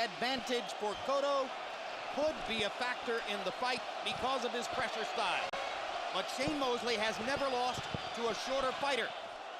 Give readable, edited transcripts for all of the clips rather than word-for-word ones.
advantage for Cotto could be a factor in the fight because of his pressure style. But Shane Mosley has never lost to a shorter fighter,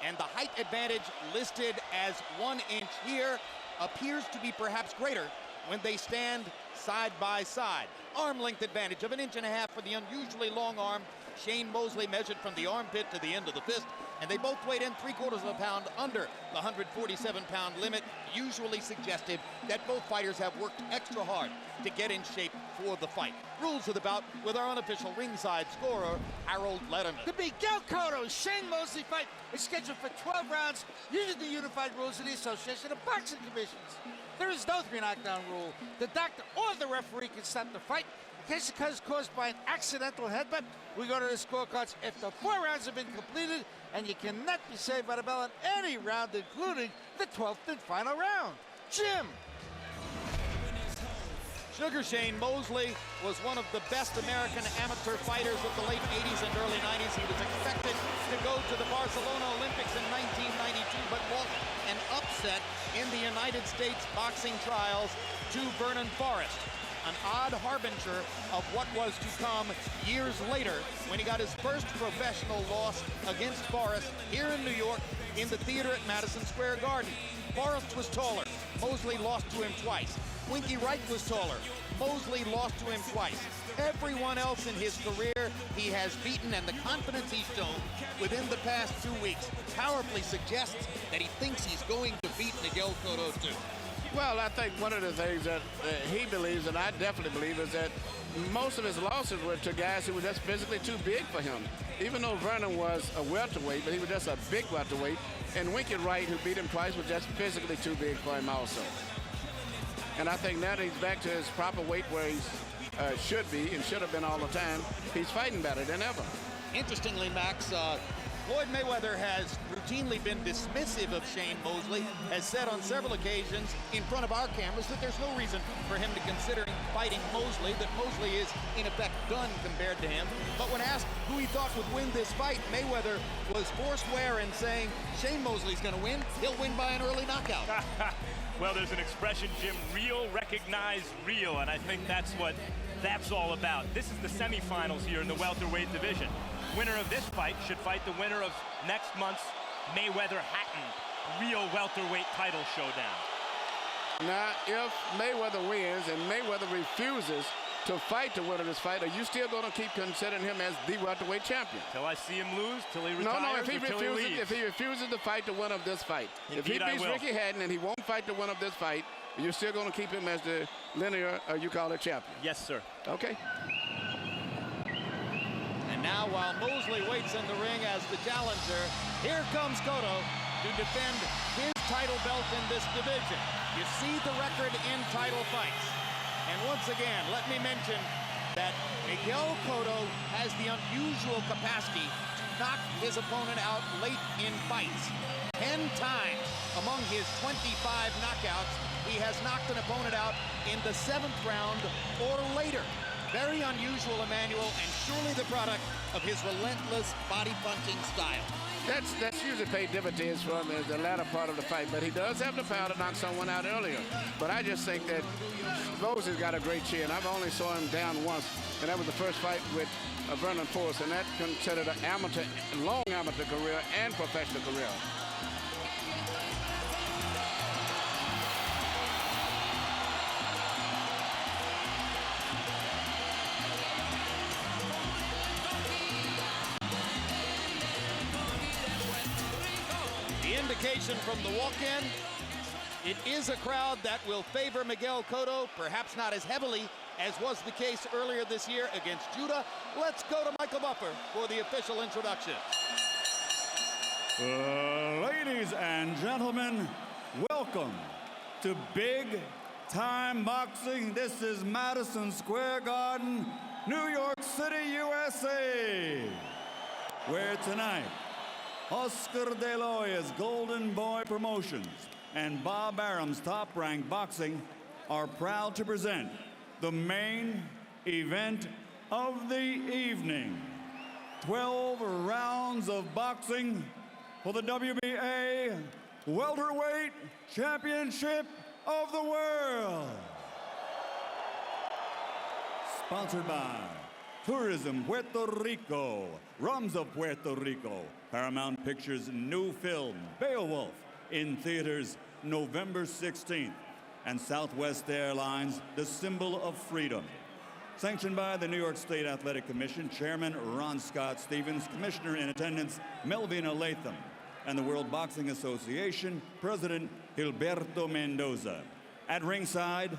and the height advantage listed as 1 inch here appears to be perhaps greater when they stand side by side. Arm length advantage of 1.5 inches for the unusually long arm. Shane Mosley measured from the armpit to the end of the fist, and they both weighed in 3/4 pound under the 147-pound limit, usually suggestive that both fighters have worked extra hard to get in shape for the fight. Rules of the bout with our unofficial ringside scorer, Harold Letterman. The Miguel Cotto Shane Mosley fight is scheduled for 12 rounds using the unified rules of the Association of Boxing Commissions. There is no 3 knockdown rule. The doctor or the referee can stop the fight in case it is caused by an accidental headbutt. We go to the scorecards if the 4 rounds have been completed, and you cannot be saved by the bell in any round, including the 12th and final round. Jim. Sugar Shane Mosley was one of the best American amateur fighters of the late 80s and early 90s. He was expected to go to the Barcelona Olympics in 1992, but lost an upset in the United States boxing trials to Vernon Forrest, an odd harbinger of what was to come years later when he got his first professional loss against Forrest here in New York in the theater at Madison Square Garden. Forrest was taller. Mosley lost to him twice. Winky Wright was taller. Mosley lost to him twice. Everyone else in his career he has beaten, and the confidence he's shown within the past 2 weeks powerfully suggests that he thinks he's going to beat Miguel Cotto too. Well, I think one of the things that he believes, and I definitely believe, is that most of his losses were to guys who were just physically too big for him. Even though Vernon was a welterweight, but he was just a big welterweight, and Winky Wright, who beat him twice, was just physically too big for him also. And I think now that he's back to his proper weight where he should be and should have been all the time, he's fighting better than ever. Interestingly, Max, Floyd Mayweather has routinely been dismissive of Shane Mosley, has said on several occasions in front of our cameras that there's no reason for him to consider fighting Mosley, that Mosley is in effect done compared to him. But when asked who he thought would win this fight, Mayweather was foursquare in saying Shane Mosley's going to win. He'll win by an early knockout. Well, there's an expression, Jim, real, recognize real, and I think that's what that's all about. This is the semifinals here in the welterweight division. Winner of this fight should fight the winner of next month's Mayweather-Hatton real welterweight title showdown. Now, if Mayweather wins and Mayweather refuses to fight the winner of this fight, are you still going to keep considering him as the welterweight champion? Till I see him lose, till he retires, No, if he refuses to fight the winner of this fight. Indeed, if he beats Ricky Hatton and he won't fight the winner of this fight, you're still going to keep him as the linear, you call it, champion? Yes, sir. Okay. And now, while Mosley waits in the ring as the challenger, here comes Cotto to defend his title belt in this division. You see the record in title fights. And once again, let me mention that Miguel Cotto has the unusual capacity to knock his opponent out late in fights. 10 times among his 25 knockouts, he has knocked an opponent out in the 7th round or later. Very unusual, Emmanuel, and surely the product of his relentless body-punching style. That's usually paid dividends for him in the latter part of the fight, but he does have the power to knock someone out earlier. But I just think that Mosley's got a great chin. I've only saw him down once, and that was the first fight with Vernon Forrest, and that considered an amateur, long amateur career and professional career. The indication from the walk-in, it is a crowd that will favor Miguel Cotto, perhaps not as heavily as was the case earlier this year against Judah. Let's go to Michael Buffer for the official introduction. Ladies and gentlemen, welcome to Big Time Boxing. This is Madison Square Garden, New York City, USA, where tonight, Oscar De La Hoya's Golden Boy Promotions and Bob Arum's Top Rank Boxing are proud to present the main event of the evening. 12 rounds of boxing for the WBA Welterweight Championship of the World. Sponsored by Tourism Puerto Rico, Rums of Puerto Rico, Paramount Pictures' new film, Beowulf, in theaters November 16th, and Southwest Airlines, the symbol of freedom. Sanctioned by the New York State Athletic Commission, Chairman Ron Scott Stevens, Commissioner in attendance Melvina Latham, and the World Boxing Association, President Gilberto Mendoza. At ringside,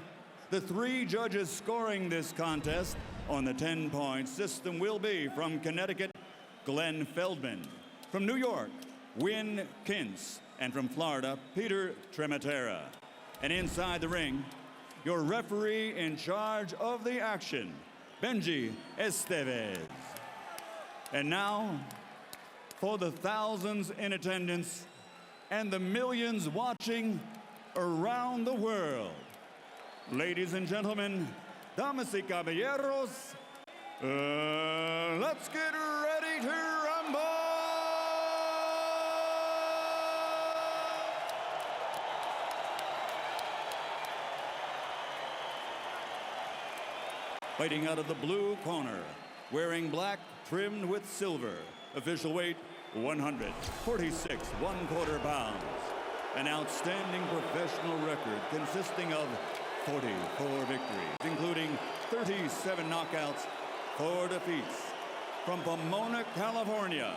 the 3 judges scoring this contest on the 10-point system will be from Connecticut, Glenn Feldman, from New York, Wynn Kintz, and from Florida, Peter Trematera. And inside the ring, your referee in charge of the action, Benji Estevez. And now, for the thousands in attendance and the millions watching around the world, ladies and gentlemen, damas y caballeros, let's get ready to rumble! Fighting out of the blue corner, wearing black trimmed with silver, official weight 146 1/4 pounds. An outstanding professional record consisting of 44 victories, including 37 knockouts, 4 defeats. From Pomona, California,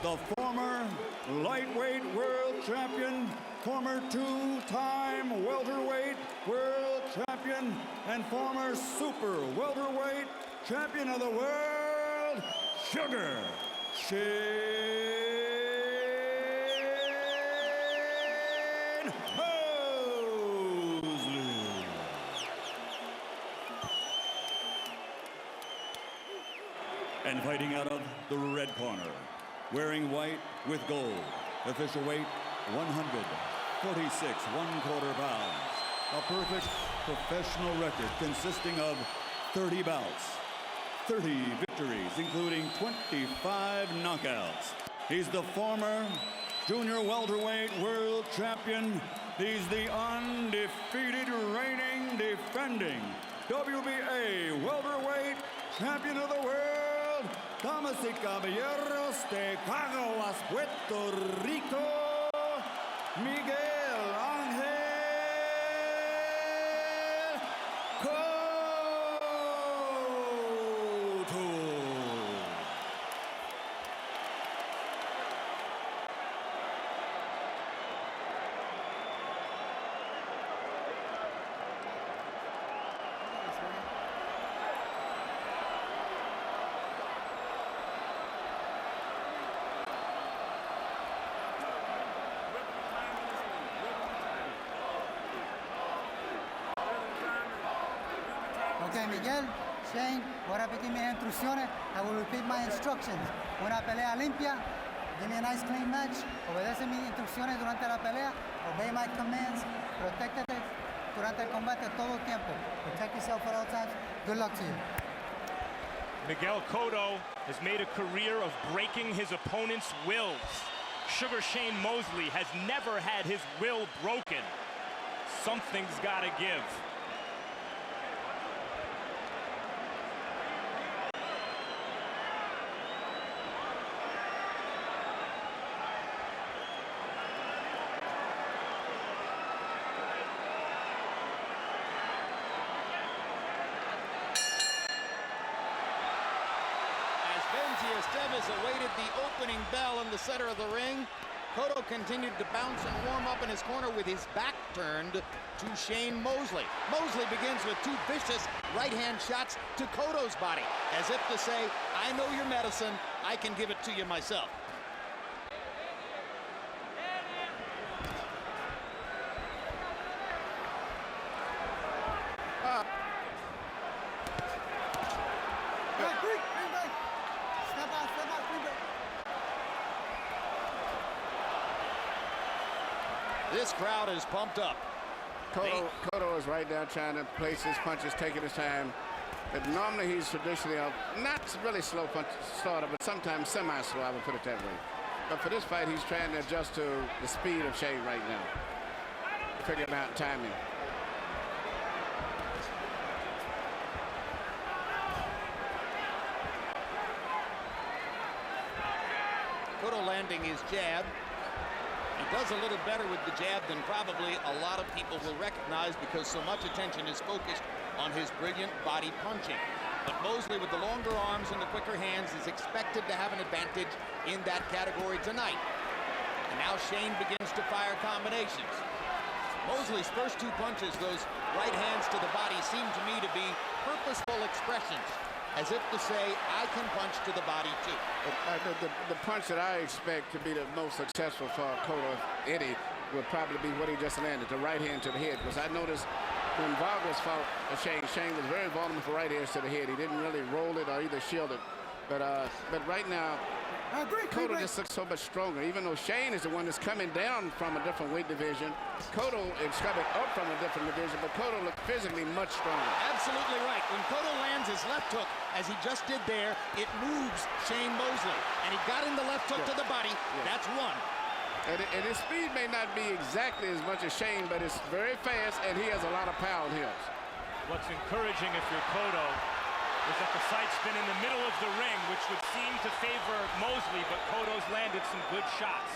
the former lightweight world champion, former 2-time welterweight world champion, and former super welterweight champion of the world, Sugar Shane Mosley. And fighting out of the red corner, wearing white with gold, official weight 146 1/4 pounds. A perfect professional record consisting of 30 bouts, 30 victories, including 25 knockouts. He's the former junior welterweight world champion. He's the undefeated reigning defending WBA welterweight champion of the world, damas y caballeros de Caguas, Puerto Rico, Miguel Ángel Cotto. Okay, Miguel, Shane, voy a repetir mis instrucciones. I will repeat my instructions. Una pelea limpia. Give me a nice clean match. Obedece mis instrucciones durante la pelea. Obey my commands. Protégtate durante el combate todo el tiempo. Protect yourself at all times. Good luck to you. Miguel Cotto has made a career of breaking his opponent's wills. Sugar Shane Mosley has never had his will broken. Something's got to give. Estevez awaited the opening bell in the center of the ring. Cotto continued to bounce and warm up in his corner with his back turned to Shane Mosley. Mosley begins with 2 vicious right-hand shots to Cotto's body, as if to say, I know your medicine, I can give it to you myself. This crowd is pumped up. Cotto is right down trying to place his punches, taking his time. But normally he's traditionally not really slow punch starter, but sometimes semi-slow, I would put it that way. But for this fight, he's trying to adjust to the speed of Shane right now. Figuring out timing. landing his jab. He does a little better with the jab than probably a lot of people will recognize because so much attention is focused on his brilliant body punching. But Mosley, with the longer arms and the quicker hands, is expected to have an advantage in that category tonight. And now Shane begins to fire combinations. Mosley's first two punches, those right hands to the body, seem to me to be purposeful expressions, as if to say, I can punch to the body too. The punch that I expect to be the most successful for Cotto, if any, would probably be what he just landed, the right hand to the head. Because I noticed when Vargas fought Shane was very vulnerable for right hands to the head. He didn't really roll it or either shield it. But right now, Cotto just looks so much stronger. Even though Shane is the one that's coming down from a different weight division, Cotto is coming up from a different division, but Cotto looks physically much stronger. Absolutely right. When Cotto lands his left hook, as he just did there, it moves Shane Mosley. And he got in the left hook to the body. That's one. And his speed may not be exactly as much as Shane, but it's very fast, and he has a lot of power on him. What's encouraging if you're Cotto is that the sight's been in the middle of the ring, which would seem to favor Mosley, but Cotto's landed some good shots.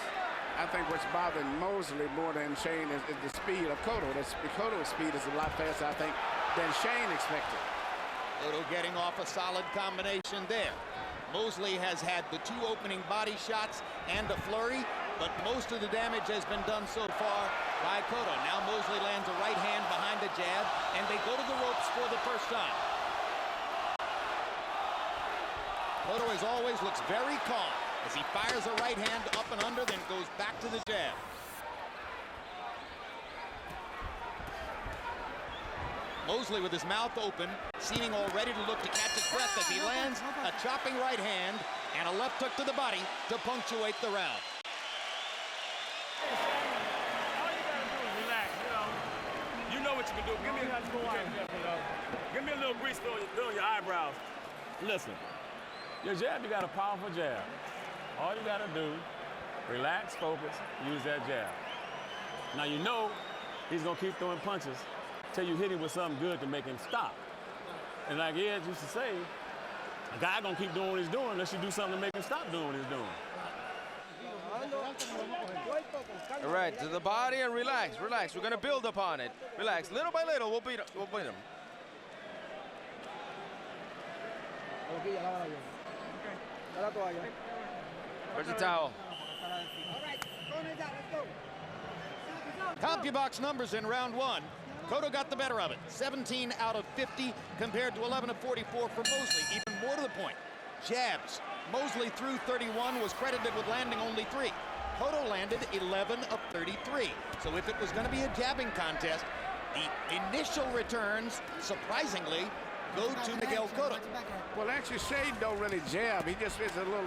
I think what's bothering Mosley more than Shane is the speed of Cotto. Cotto's speed is a lot faster, I think, than Shane expected. Cotto getting off a solid combination there. Mosley has had the two opening body shots and a flurry, but most of the damage has been done so far by Cotto. Now Mosley lands a right hand behind a jab, and they go to the ropes for the first time. Cotto, as always, looks very calm as he fires a right hand up and under, then goes back to the jab. Mosley with his mouth open, seeming already to look to catch his breath as he lands a chopping right hand and a left hook to the body to punctuate the round. All you gotta do is relax, you know what you can do. Give me a little grease on your eyebrows. Listen, your jab, you got a powerful jab. All you gotta do, relax, focus, use that jab. Now you know he's gonna keep throwing punches till you hit him with something good to make him stop. And like Ed used to say, a guy gonna keep doing what he's doing unless you do something to make him stop doing what he's doing. All right, to the body and relax, relax. We're gonna build upon it. Relax, little by little, we'll beat him. Where's the towel? CompuBox numbers in round one. Cotto got the better of it. 17 out of 50 compared to 11 of 44 for Mosley. Even more to the point, jabs. Mosley threw 31, was credited with landing only 3. Cotto landed 11 of 33. So if it was going to be a jabbing contest, the initial returns, surprisingly, go to Miguel Cotto. Well, actually, Shane don't really jab. He just is a little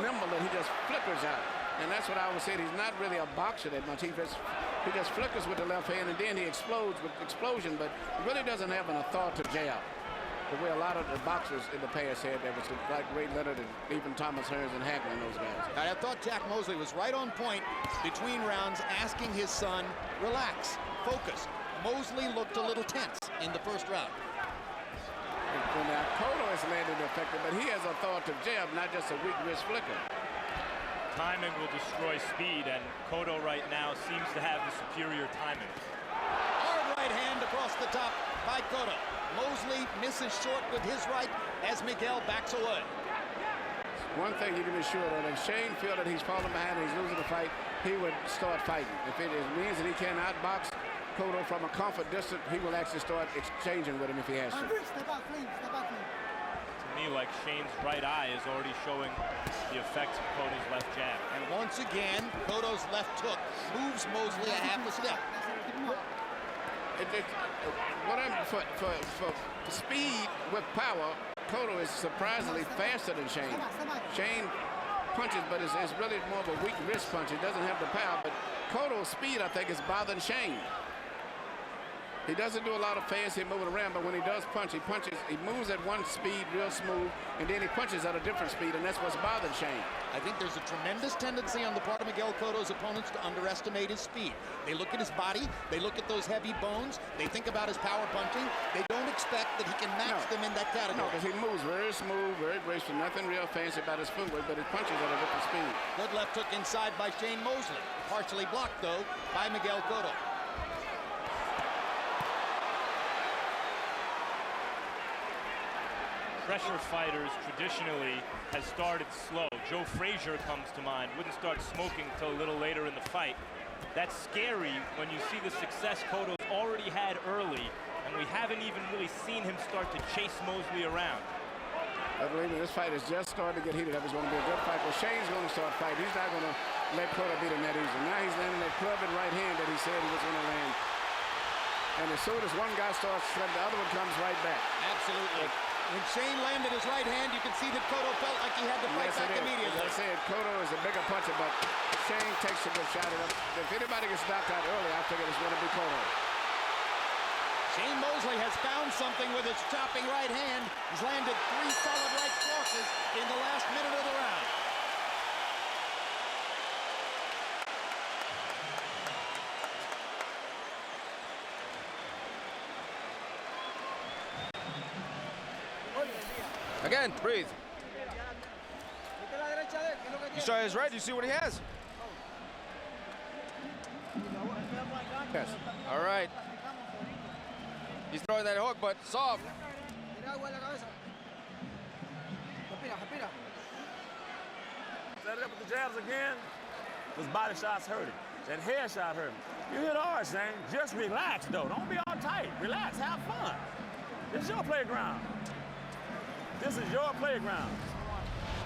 nimble, and he just flickers out. And that's what I was saying. He's not really a boxer that much. He just flickers with the left hand, and then he explodes with explosion, but he really doesn't have an authority to jab. The way a lot of the boxers in the past had, that was like Ray Leonard and even Thomas Hearns and Hackman and those guys. I thought Jack Mosley was right on point between rounds, asking his son, relax, focus. Mosley looked a little tense in the first round. And now Cotto has landed effective, but he has authoritative jab, not just a weak wrist flicker. Timing will destroy speed, and Cotto right now seems to have the superior timing. Hard right hand across the top by Cotto. Mosley misses short with his right as Miguel backs away. One thing you can be sure of, if Shane feels that he's falling behind and he's losing the fight, he would start fighting. If it means that he cannot box Cotto from a comfort distance, he will actually start exchanging with him if he has to. To me, like Shane's right eye is already showing the effects of Cotto's left jab. And once again, Cotto's left hook moves Mosley a half a step. For speed with power, Cotto is surprisingly faster than Shane. Shane punches, but it's really more of a weak wrist punch. He doesn't have the power, but Cotto's speed, I think, is bothering Shane. He doesn't do a lot of fancy moving around, but when he does punch, he moves at one speed real smooth, and then he punches at a different speed, and that's what's bothered Shane. I think there's a tremendous tendency on the part of Miguel Cotto's opponents to underestimate his speed. They look at his body, they look at those heavy bones, they think about his power punching. They don't expect that he can match them in that category. No, because he moves very smooth, very graceful, nothing real fancy about his footwork, but his punches at a different speed. Good left hook inside by Shane Mosley. Partially blocked, though, by Miguel Cotto. Pressure fighters traditionally has started slow. Joe Frazier comes to mind. Wouldn't start smoking until a little later in the fight. That's scary when you see the success Cotto's already had early, and we haven't even really seen him start to chase Mosley around. I believe this fight is just starting to get heated up. It's going to be a good fight. Well, Shane's going to start fighting. He's not going to let Cotto beat him that easy. Now he's landing that club and right hand that he said he was going to land. And as soon as one guy starts shredding, the other one comes right back. Absolutely. When Shane landed his right hand, you can see that Cotto felt like he had to fight back immediately. As I said, Cotto is a bigger puncher, but Shane takes a good shot at him. If anybody gets knocked out early, I figure it's going to be Cotto. Shane Mosley has found something with his chopping right hand. He's landed 3 solid right crosses in the last minute of the round. Again, breathe. You saw his right, you see what he has? Yes. All right. He's throwing that hook, but soft. Set it up with the jabs again. Those body shots hurt him. That head shot hurt him. You hit hard, Shane. Just relax, though. Don't be all tight. Relax. Have fun. This is your playground. This is your playground.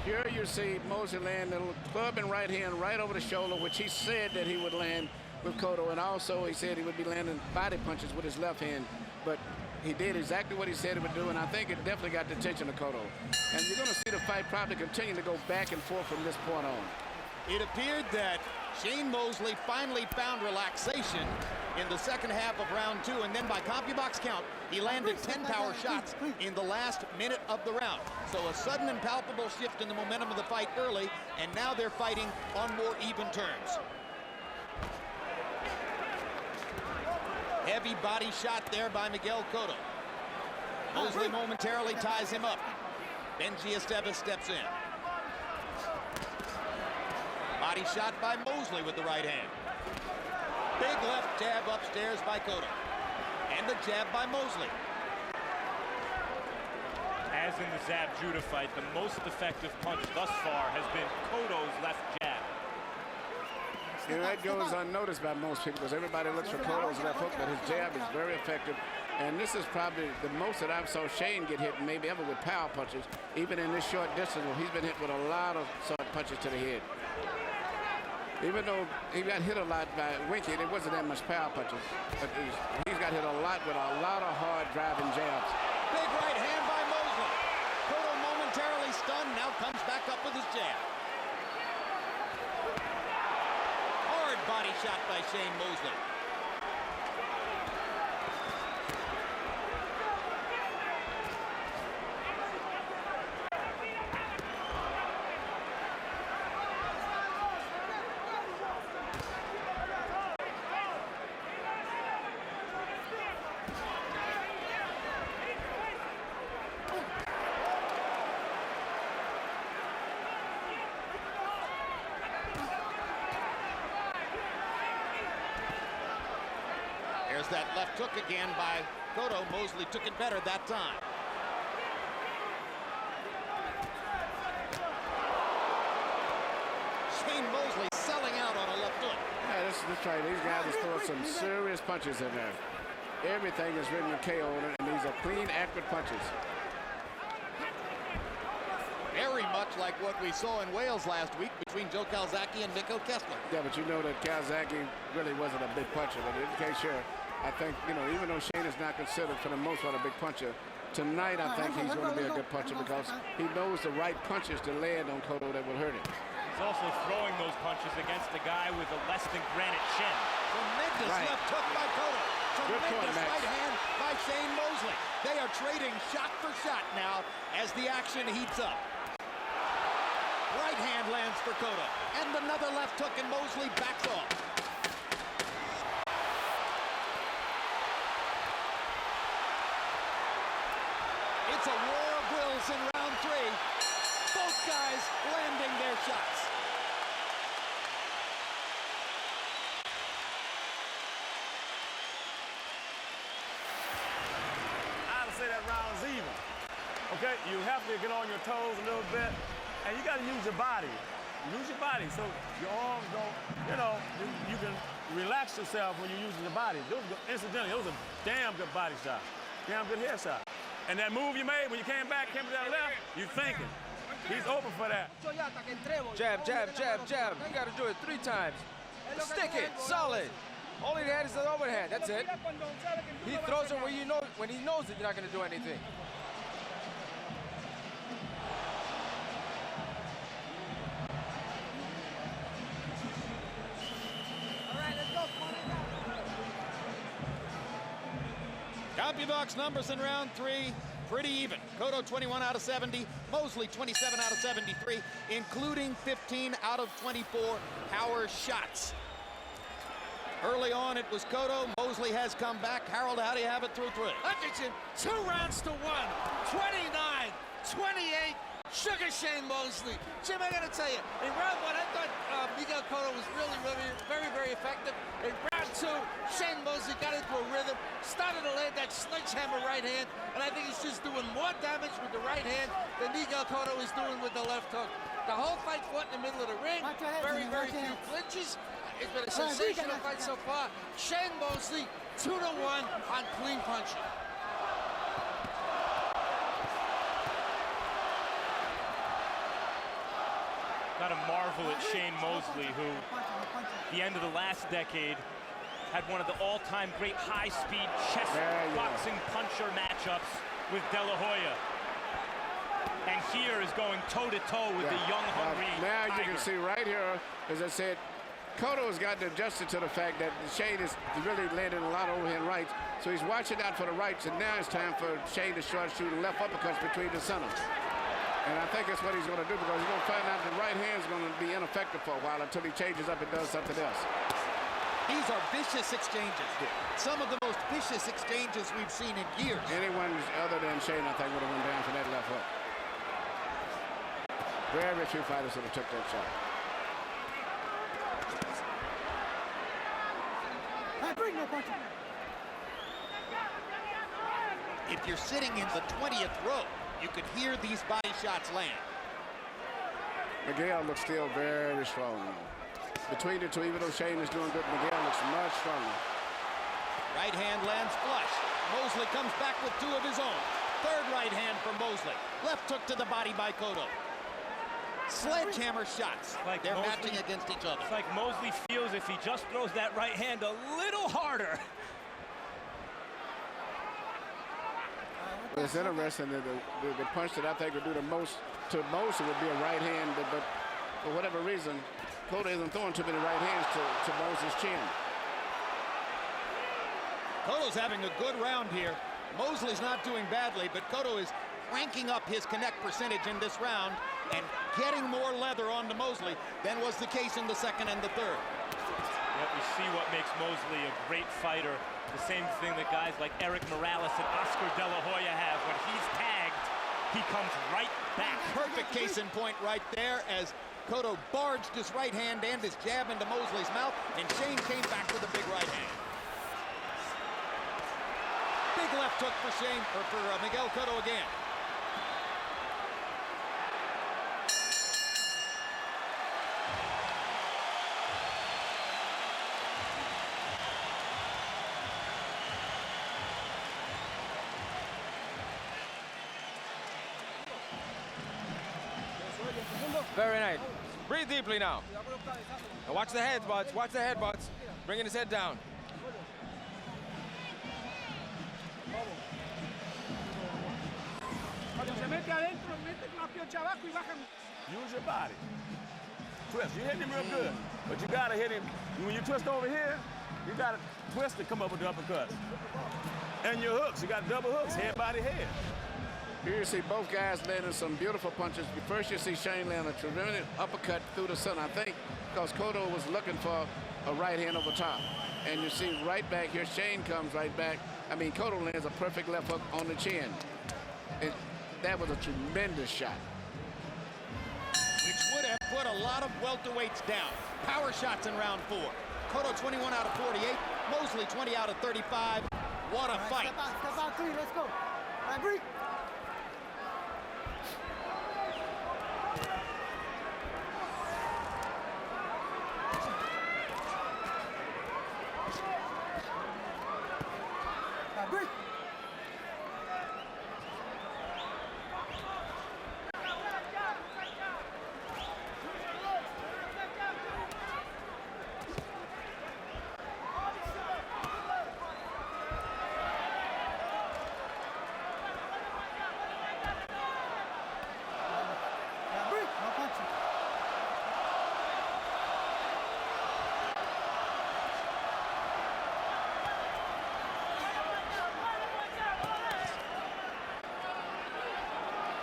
Here you see Mosley land a little club and right hand right over the shoulder, which he said that he would land with Cotto, and also he said he would be landing body punches with his left hand, but he did exactly what he said he would do, and I think it definitely got the attention of Cotto. And you're going to see the fight probably continue to go back and forth from this point on. It appeared that Shane Mosley finally found relaxation in the second half of round 2, and then by CompuBox count, he landed 10 power shots in the last minute of the round. So a sudden and palpable shift in the momentum of the fight early, and now they're fighting on more even terms. Heavy body shot there by Miguel Cotto. Mosley momentarily ties him up. Benji Estevez steps in. Body shot by Mosley with the right hand. Big left jab upstairs by Cotto. And the jab by Mosley. As in the Zab Judah fight, the most effective punch thus far has been Cotto's left jab. You know, that goes unnoticed by most people because everybody looks for Cotto's left hook, but his jab is very effective. And this is probably the most that I've saw Shane get hit maybe ever with power punches, even in this short distance where he's been hit with a lot of short punches to the head. Even though he got hit a lot by Winky, there wasn't that much power punches. But he's got hit a lot with a lot of hard driving jabs. Big right hand by Mosley. Cotto momentarily stunned, now comes back up with his jab. Hard body shot by Shane Mosley. There's that left hook again by Cotto. Mosley took it better that time. Shane Mosley selling out on a left hook. Yeah, this right. These guys are throwing some serious punches in there. Everything is written with KO on it, and these are clean, accurate punches. Very much like what we saw in Wales last week between Joe Calzaghe and Mikko Kessler. Yeah, but you know that Calzaghe really wasn't a big puncher, but in case sure, I think, you know, even though Shane is not considered for the most part a big puncher, tonight I think he's going to be a good puncher because he knows the right punches to land on Cotto that will hurt him. He's also throwing those punches against a guy with a less than granite chin. Tremendous left hook by Cotto. Tremendous right hand by Shane Mosley. They are trading shot for shot now as the action heats up. Right hand lands for Cotto. And another left hook, and Mosley backs off. It's a war of wills in round 3. Both guys landing their shots. I'd say that round's even. Okay, you have to get on your toes a little bit, and you got to use your body. Use your body so your arms don't, you can relax yourself when you're using your body. Incidentally, those are damn good body shots, damn good head shot. And that move you made when you came to that left, you're thinking. He's open for that. Jab, jab, jab, jab. You got to do it 3 times. Stick it, solid. All he had is the overhand, that's it. He throws it when he knows that you're not going to do anything. CompuBox numbers in round 3, pretty even. Cotto 21 out of 70, Mosley 27 out of 73, including 15 out of 24 power shots. Early on, it was Cotto. Mosley has come back. Harold, how do you have it through 3? Hutchinson, 2 rounds to 1. 29, 28. Sugar Shane Mosley. Jim, I got to tell you, in round 1, I thought Miguel Cotto was really, very, very effective. In round 2, Shane Mosley got into a rhythm, started to land that sledgehammer right hand, and I think he's just doing more damage with the right hand than Miguel Cotto is doing with the left hook. The whole fight fought in the middle of the ring. Very, very few clinches. It's been a sensational fight so far. Shane Mosley, 2-1 on clean punching. Got to marvel at Shane Mosley, who, at the end of the last decade, had one of the all-time great high-speed chess boxing puncher matchups with De La Hoya. And here is going toe-to-toe with the young, hungry Now you Tiger. can see right here, as I said, Cotto has gotten adjusted to the fact that Shane is really landing a lot of overhand rights. So he's watching out for the rights, and now it's time for Shane to start shooting left uppercuts between the centers. And I think that's what he's going to do, because he's going to find out the right hand's going to be ineffective for a while until he changes up and does something else. These are vicious exchanges. Some of the most vicious exchanges we've seen in years. Anyone other than Shane, I think, would have went down for that left hook. Very few fighters would have took that shot. If you're sitting in the 20th row, you could hear these body shots land. Miguel looks still very strong now. Between the two, even though Shane is doing good, Miguel looks much stronger. Right hand lands flush. Mosley comes back with 2 of his own. Third right hand for Mosley. Left hook to the body by Cotto. Sledgehammer shots. Like they're Mosley, matching against each other. It's like Mosley feels if he just throws that right hand a little harder. Well, it's interesting that the punch that I think would do the most to Mosley would be a right hand, but for whatever reason, Cotto isn't throwing too many right hands to Mosley's chin. Cotto's having a good round here. Mosley's not doing badly, but Cotto is cranking up his connect percentage in this round and getting more leather onto Mosley than was the case in the second and the third. Yep, you see what makes Mosley a great fighter. The same thing that guys like Eric Morales and Oscar De La Hoya have. When he's tagged, he comes right back. Perfect case in point right there as Cotto barged his right hand and his jab into Mosley's mouth, and Shane came back with a big right hand. Big left hook for Shane, or for Miguel Cotto again. Very nice. Breathe deeply now. And watch the headbutts. Watch the headbutts. Bringing his head down. Use your body. Twist. You hit him real good, but you gotta hit him. When you twist over here, you gotta twist and come up with the uppercut. And your hooks, you got double hooks, head, body, head. Here you see both guys landing some beautiful punches. First you see Shane land a tremendous uppercut through the center, I think, because Cotto was looking for a right hand over top. And you see right back here, Shane comes right back. I mean, Cotto lands a perfect left hook on the chin. And that was a tremendous shot. Which would have put a lot of welterweights down. Power shots in round 4. Cotto 21 out of 48. Mosley 20 out of 35. What a fight. Step out 3, let's go. All right, breathe. Breathe.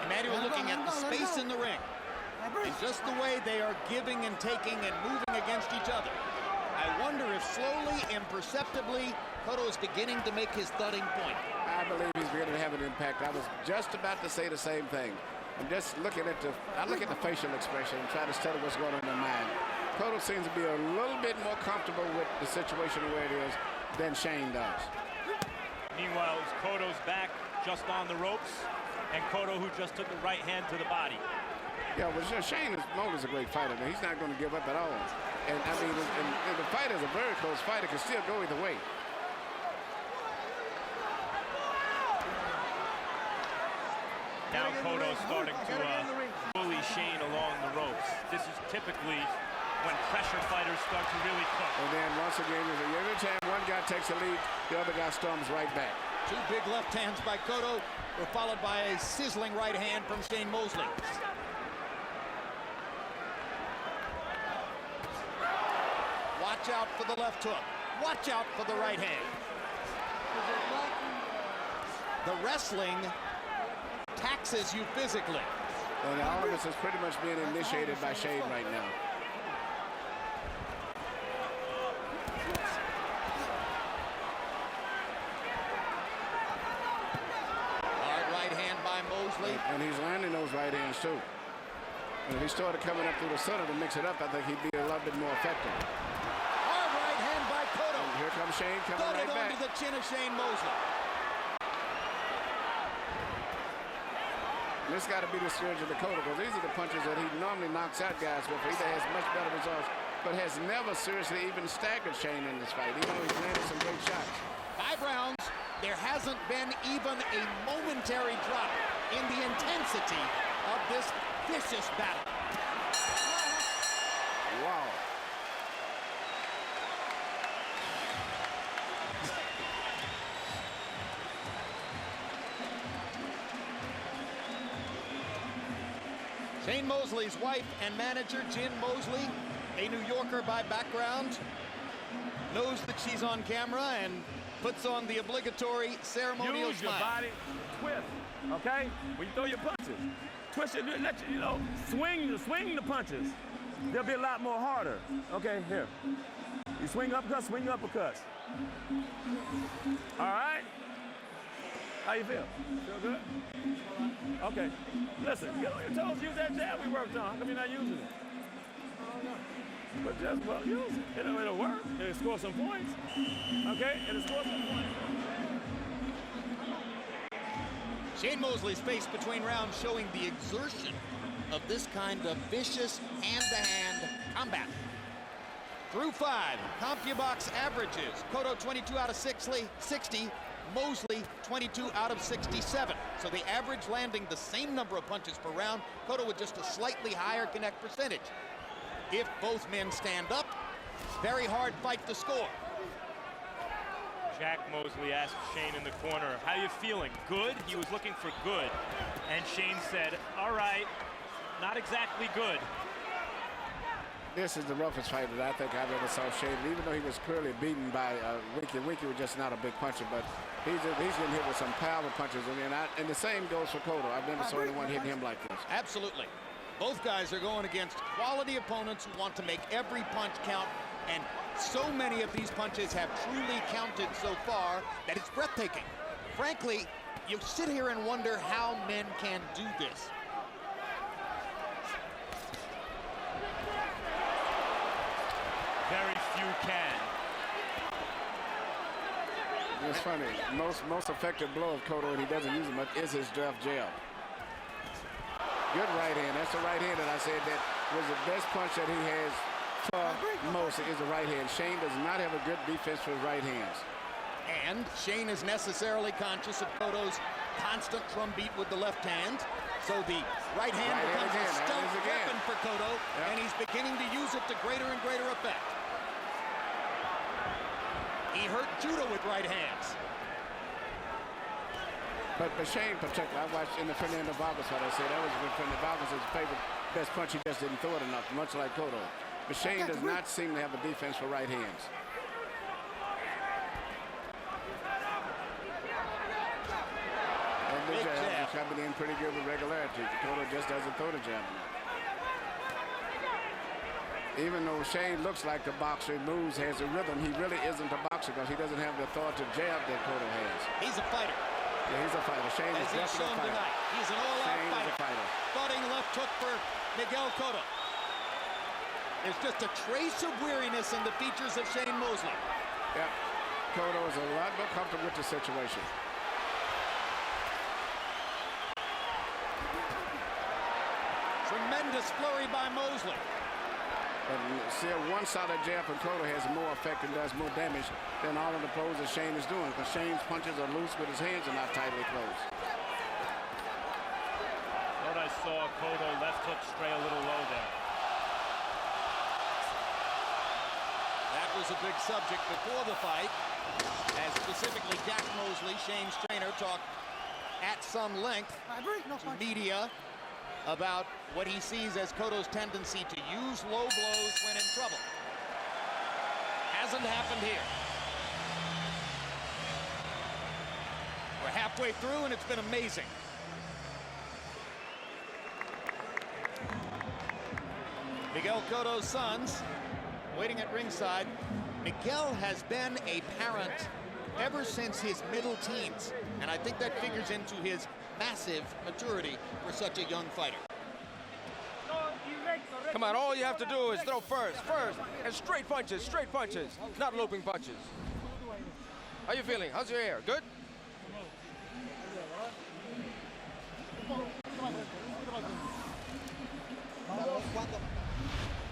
Manuel looking at the space in the ring. And just the way they are giving and taking and moving against each other. I wonder if slowly, imperceptibly, Cotto is beginning to make his thudding point. I believe he's beginning to have an impact. I was just about to say the same thing. I'm just looking at I look at the facial expression and try to study what's going on in their mind. Cotto seems to be a little bit more comfortable with the situation where it is than Shane does. Meanwhile, it's Cotto's back just on the ropes, and Cotto who just took the right hand to the body. Yeah, well, Shane Mosley's a great fighter. He's not going to give up at all. And I mean, and the fight is a very close fight. It can still go either way. Now Cotto starting to bully Shane along the ropes. This is typically when pressure fighters start to really cook. And then once again, every time one guy takes a lead, the other guy storms right back. Two big left hands by Cotto were followed by a sizzling right hand from Shane Mosley. Watch out for the left hook. Watch out for the right hand. The wrestling taxes you physically. And all of this is pretty much being initiated by Shane right now. Hard right hand by Mosley. And he's landing those right hands too. And if he started coming up through the center to mix it up, I think he'd be a lot bit more effective. Hard right hand by Cotto. And here comes Shane coming Thudded right back. onto the chin of Shane Mosley. And this got to be the scourge of the Cotto, because these are the punches that he normally knocks out guys with. He either has much better results, but has never seriously even staggered Shane in this fight, even though he's landed some great shots. 5 rounds, there hasn't been even a momentary drop in the intensity of this vicious battle. Wow. Shane Mosley's wife and manager, Jen Mosley, a New Yorker by background, knows that she's on camera and puts on the obligatory ceremonial Use your smile. body, twist, okay? When you throw your punches, twist it, let you know, swing the punches. They'll be a lot more harder. Okay, here. You swing uppercuts, swing your uppercuts. All right? How you feel? Feel good? Okay. Listen, get on your toes, use that jab we worked on. How come you're not using it? I don't know. But just, well, use it. It'll work. It'll score some points. Okay? It'll score some points. Shane Mosley's face between rounds showing the exertion of this kind of vicious hand-to-hand combat. Through 5, CompuBox averages. Cotto 22 out of 60, Mosley 22 out of 67. So the average landing the same number of punches per round, Cotto with just a slightly higher connect percentage. If both men stand up, very hard fight to score. Jack Mosley asked Shane in the corner, how you feeling? Good? He was looking for good. And Shane said, all right, not exactly good. This is the roughest fight that I think I've ever saw Shane. Even though he was clearly beaten by Winky. Winky was just not a big puncher, but he's getting hit with some powerful punches. And the same goes for Cotto. I've never saw anyone hitting him like this. Absolutely. Both guys are going against quality opponents who want to make every punch count, and so many of these punches have truly counted so far that it's breathtaking. Frankly, you sit here and wonder how men can do this. Very few can. It's funny. Most effective blow of Cotto, and he doesn't use it much, is his draft jab. Good right hand. That's the right hand that I said that was the best punch that he has for Mosley is the right hand. Shane does not have a good defense for his right hands. And Shane is necessarily conscious of Cotto's constant drum beat with the left hand. So the right hand becomes a stealth weapon for Cotto, and he's beginning to use it to greater and greater effect. He hurt Judah with right hands. But Shane particularly, I watched in the Fernando Vargas fight, I said that was when Fernando Vargas' his favorite best punch. He just didn't throw it enough, much like Cotto. But Shane does not seem to have a defense for right hands. And the jab is coming in pretty good with regularity. Cotto just doesn't throw the jab enough. Even though Shane looks like the boxer, he moves, has a rhythm, he really isn't a boxer because he doesn't have the authoritative jab that Cotto has. He's a fighter. Yeah, he's a fighter. Shane is definitely a fighter. Tonight. He's an all-out fighter. Thudding left hook for Miguel Cotto. There's just a trace of weariness in the features of Shane Mosley. Yeah, Cotto is a lot more comfortable with the situation. Tremendous flurry by Mosley. But see, one solid jab from Cotto has more effect and does more damage than all of the blows that Shane is doing, because Shane's punches are loose with his hands and not tightly closed. What I saw, Cotto left hook stray a little low there. That was a big subject before the fight, as specifically Jack Mosley, Shane's trainer, talked at some length to media about what he sees as Cotto's tendency to use low blows when in trouble. Hasn't happened here. We're halfway through and it's been amazing. Miguel Cotto's sons waiting at ringside. Miguel has been a parent ever since his middle teens, and I think that figures into his massive maturity for such a young fighter. Come on, all you have to do is throw first, and straight punches, not looping punches. How you feeling? How's your hair? Good?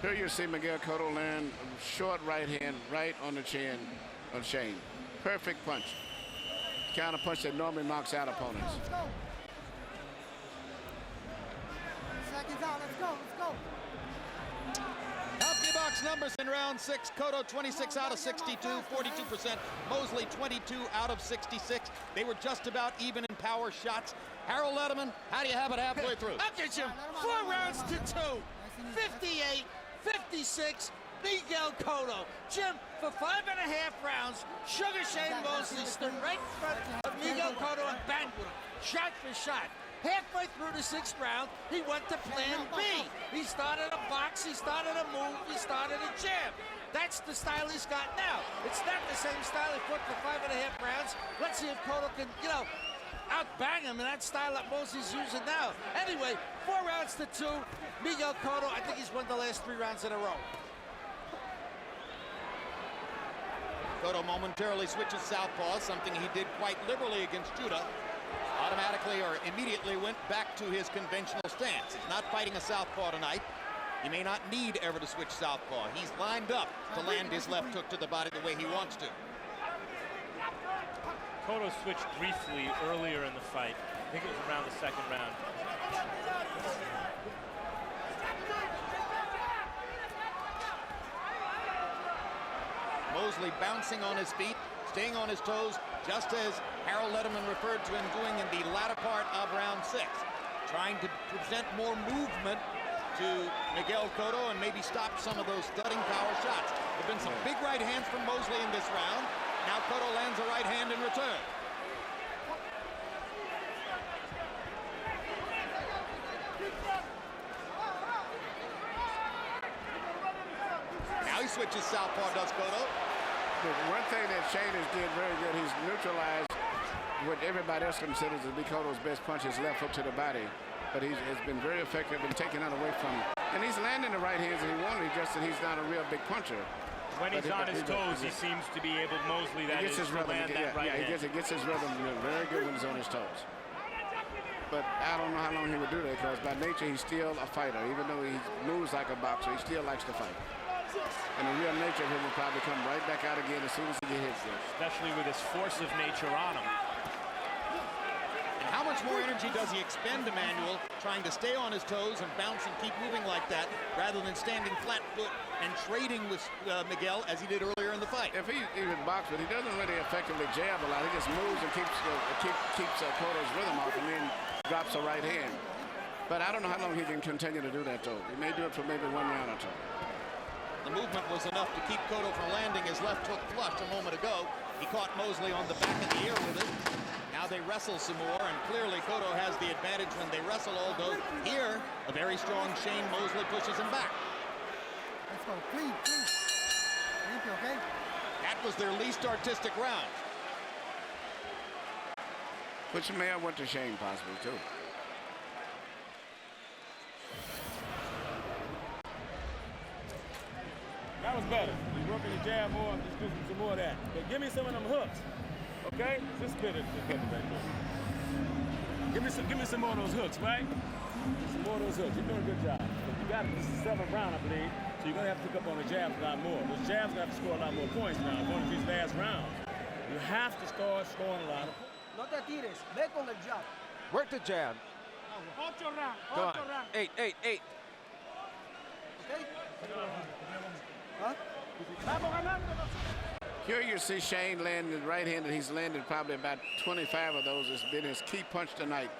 Here you see Miguel Cotto land a short right hand right on the chin of Shane. Perfect punch. Kind of punch that normally knocks out opponents. Seconds out, let's go. Healthy box numbers in round 6. Cotto 26 out of 62, 42%. Mosley 22 out of 66. They were just about even in power shots. Harold Letterman, how do you have it halfway through? Okay, Jim. 4 rounds to 2. 58, 56. Miguel Cotto. Jim, for 5.5 rounds, Sugar Shane Mosley stood right in front of Miguel Cotto and banged with him, shot for shot. Halfway through the 6th round, he went to plan B. He started a box, he started a move, he started a jab. That's the style he's got now. It's not the same style he fought for 5.5 rounds. Let's see if Cotto can, outbang him in that style that Mosley's using now. Anyway, 4 rounds to 2. Miguel Cotto, I think he's won the last 3 rounds in a row. Cotto momentarily switches southpaw, something he did quite liberally against Judah. Automatically or immediately went back to his conventional stance. He's not fighting a southpaw tonight. He may not need ever to switch southpaw. He's lined up to land his left hook to the body the way he wants to. Cotto switched briefly earlier in the fight. I think it was around the 2nd round. Mosley bouncing on his feet, staying on his toes, just as Harold Letterman referred to him doing in the latter part of round 6. Trying to present more movement to Miguel Cotto and maybe stop some of those thudding power shots. There have been some big right hands from Mosley in this round. Now Cotto lands a right hand in return. Now he switches southpaw, does Cotto. The one thing that Shane has did very good, he's neutralized what everybody else considers to be Cotto's best punch, his left hook to the body. But he has been very effective in taking that away from him. And he's landing the right hands that he wanted, just that he's not a real big puncher. When he's on his toes, he seems to be able, Mosley, that is, to land that right hand. He gets his rhythm very good when he's on his toes. But I don't know how long he would do that, because by nature, he's still a fighter. Even though he moves like a boxer, he still likes to fight. And the real nature of him will probably come right back out again as soon as he gets hit. Especially with his force of nature on him. And how much more energy does he expend, Emmanuel, trying to stay on his toes and bounce and keep moving like that, rather than standing flat foot and trading with Miguel as he did earlier in the fight? If he would box, but he doesn't really effectively jab a lot. He just moves and keeps Cotto's rhythm off and then drops a right hand. But I don't know how long he can continue to do that, though. He may do it for maybe 1 round or two. The movement was enough to keep Cotto from landing his left hook flush a moment ago. He caught Mosley on the back of the ear with it. Now they wrestle some more, and clearly Cotto has the advantage when they wrestle, although here, a very strong Shane Mosley pushes him back. Let's go. Clean, clean. Thank you, okay? That was their least artistic round. Which may have went to Shane possibly, too. That was better. He's working the jab more and just do some more of that. But give me some of them hooks, okay? Just spit it right there. Give me some more of those hooks, right? Some more of those hooks. You're doing a good job. But you got this is the 7th round, I believe. So you're gonna have to pick up on the jabs a lot more. Those jabs gonna have to score a lot more points now. Going to these last rounds, you have to start scoring a lot of points. No te tires, ve con el jab. Work the jab. Ocho rounds, Go on. ocho rounds. 8, 8, 8. Okay? Huh? Vamos ganando. Here you see Shane landing right-handed. He's landed probably about 25 of those. It's been his key punch tonight.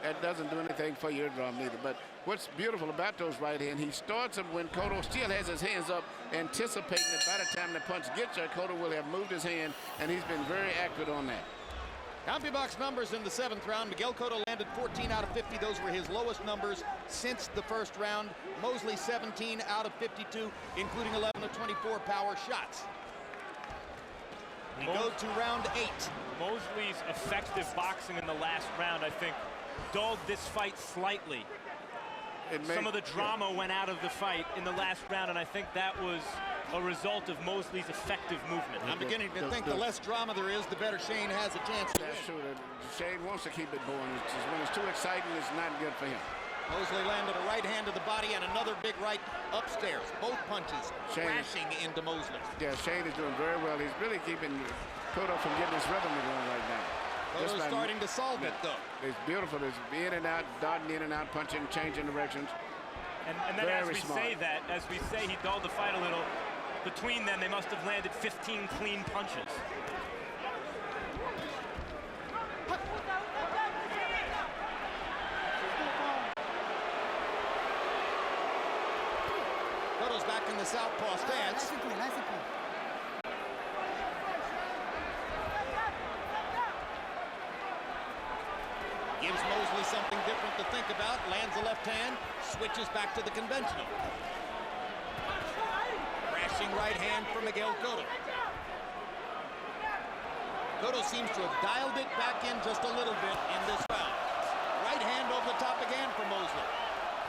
That doesn't do anything for your eardrum either. But what's beautiful about those right hand, he starts them when Cotto still has his hands up, anticipating that by the time the punch gets there, Cotto will have moved his hand, and he's been very accurate on that. CompuBox numbers in the 7th round. Miguel Cotto landed 14 out of 50. Those were his lowest numbers since the first round. Mosley 17 out of 52, including 11 of 24 power shots. We go to round 8. Mosley's effective boxing in the last round, I think, dulled this fight slightly. Some of the drama went out of the fight in the last round, and I think that was a result of Mosley's effective movement. I'm beginning to think the less drama there is, the better Shane has a chance to That's win. true. Shane wants to keep it going. It's just, when it's too exciting, it's not good for him. Mosley landed a right hand to the body and another big right upstairs. Both punches crashing into Mosley. Yeah, Shane is doing very well. He's really keeping Cotto from getting his rhythm going right now. Cotto's starting to solve it, though. It's beautiful. It's in and out, darting in and out, punching, changing directions. And then as we say he dulled the fight a little, between them, they must have landed 15 clean punches. Cotto's back in the southpaw stance. Gives Mosley something different to think about. Lands a left hand, switches back to the conventional. Crashing right hand for Miguel Cotto. Cotto seems to have dialed it back in just a little bit in this round. Right hand over the top again for Mosley.